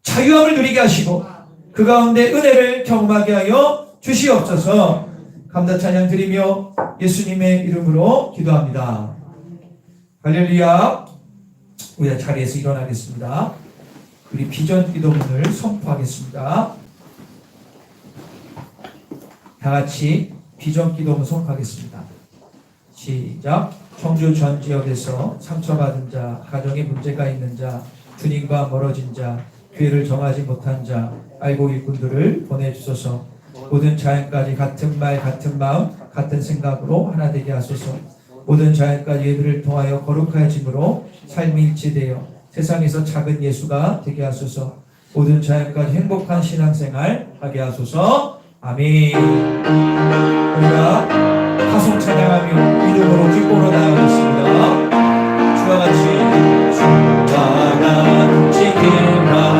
자유함을 누리게 하시고 그 가운데 은혜를 경험하게 하여 주시옵소서. 감사 찬양 드리며 예수님의 이름으로 기도합니다. 할렐루야. 우리 자리에서 일어나겠습니다. 우리 비전 기도문을 선포하겠습니다. 다 같이 비전 기도문 선포하겠습니다. 시작. 청주 전 지역에서 상처받은 자, 가정에 문제가 있는 자, 주님과 멀어진 자, 교회를 정하지 못한 자, 알고 일꾼들을 보내주소서. 모든 자연까지 같은 말, 같은 마음, 같은 생각으로 하나 되게 하소서. 모든 자연까지 예배를 통하여 거룩하여짐으로 삶이 일치되어 세상에서 작은 예수가 되게 하소서. 모든 자연까지 행복한 신앙생활 하게 하소서. 아멘. 우리가 파송 찬양하며 믿음으로 기쁨으로 나아가겠습니다. 주와 같이 주와 같이 기뻐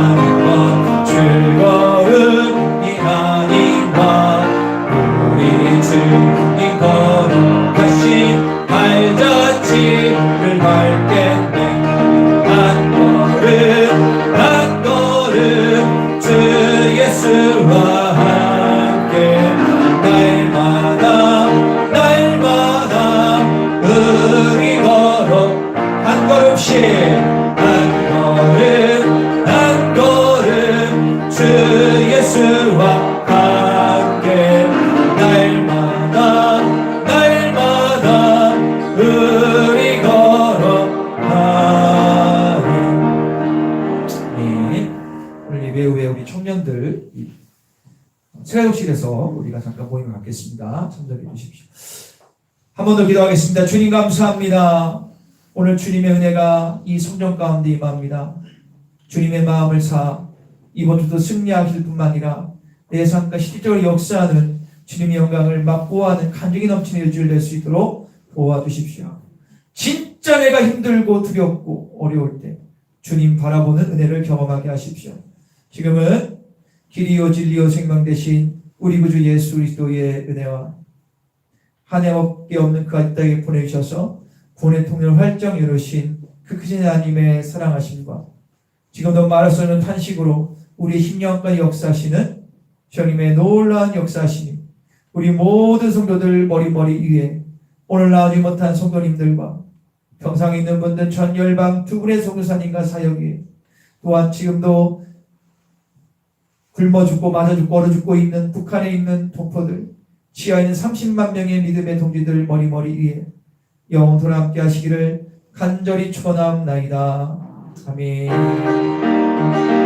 예배 후에 우리 청년들 이 세가족실에서 우리가 잠깐 모임을 갖겠습니다. 참석해 주십시오. 한 번 더 기도하겠습니다. 주님 감사합니다. 오늘 주님의 은혜가 이 성전 가운데 임합니다. 주님의 마음을 사 이번 주도 승리하실 뿐만 아니라 내 삶과 실질적으로 역사하는 주님의 영광을 맛보아하는 간증이 넘치는 일주일 될 수 있도록 도와주십시오. 진짜 내가 힘들고 두렵고 어려울 때 주님 바라보는 은혜를 경험하게 하십시오. 지금은 길이요 진리요 생명 되신 우리 구주 예수 그리스도의 은혜와 한 해밖에 없는 그 한 땅에 보내주셔서 구원의 통로를 활짝 열으신 그 크신 하나님의 사랑하심과 지금도 말할 수 없는 탄식으로 우리 심령까지 역사하시는 주님의 놀라운 역사하심이 우리 모든 성도들 머리머리 위에 오늘 나오지 못한 성도님들과 평상에 있는 분들 전 열방 두 분의 성도사님과 사역이 또한 지금도 굶어 죽고 맞아 죽고 얼어 죽고 있는 북한에 있는 동포들 치하에 있는 30만 명의 믿음의 동지들 머리머리 위에 영원토록 함께 하시기를 간절히 축원합나이다. 아멘.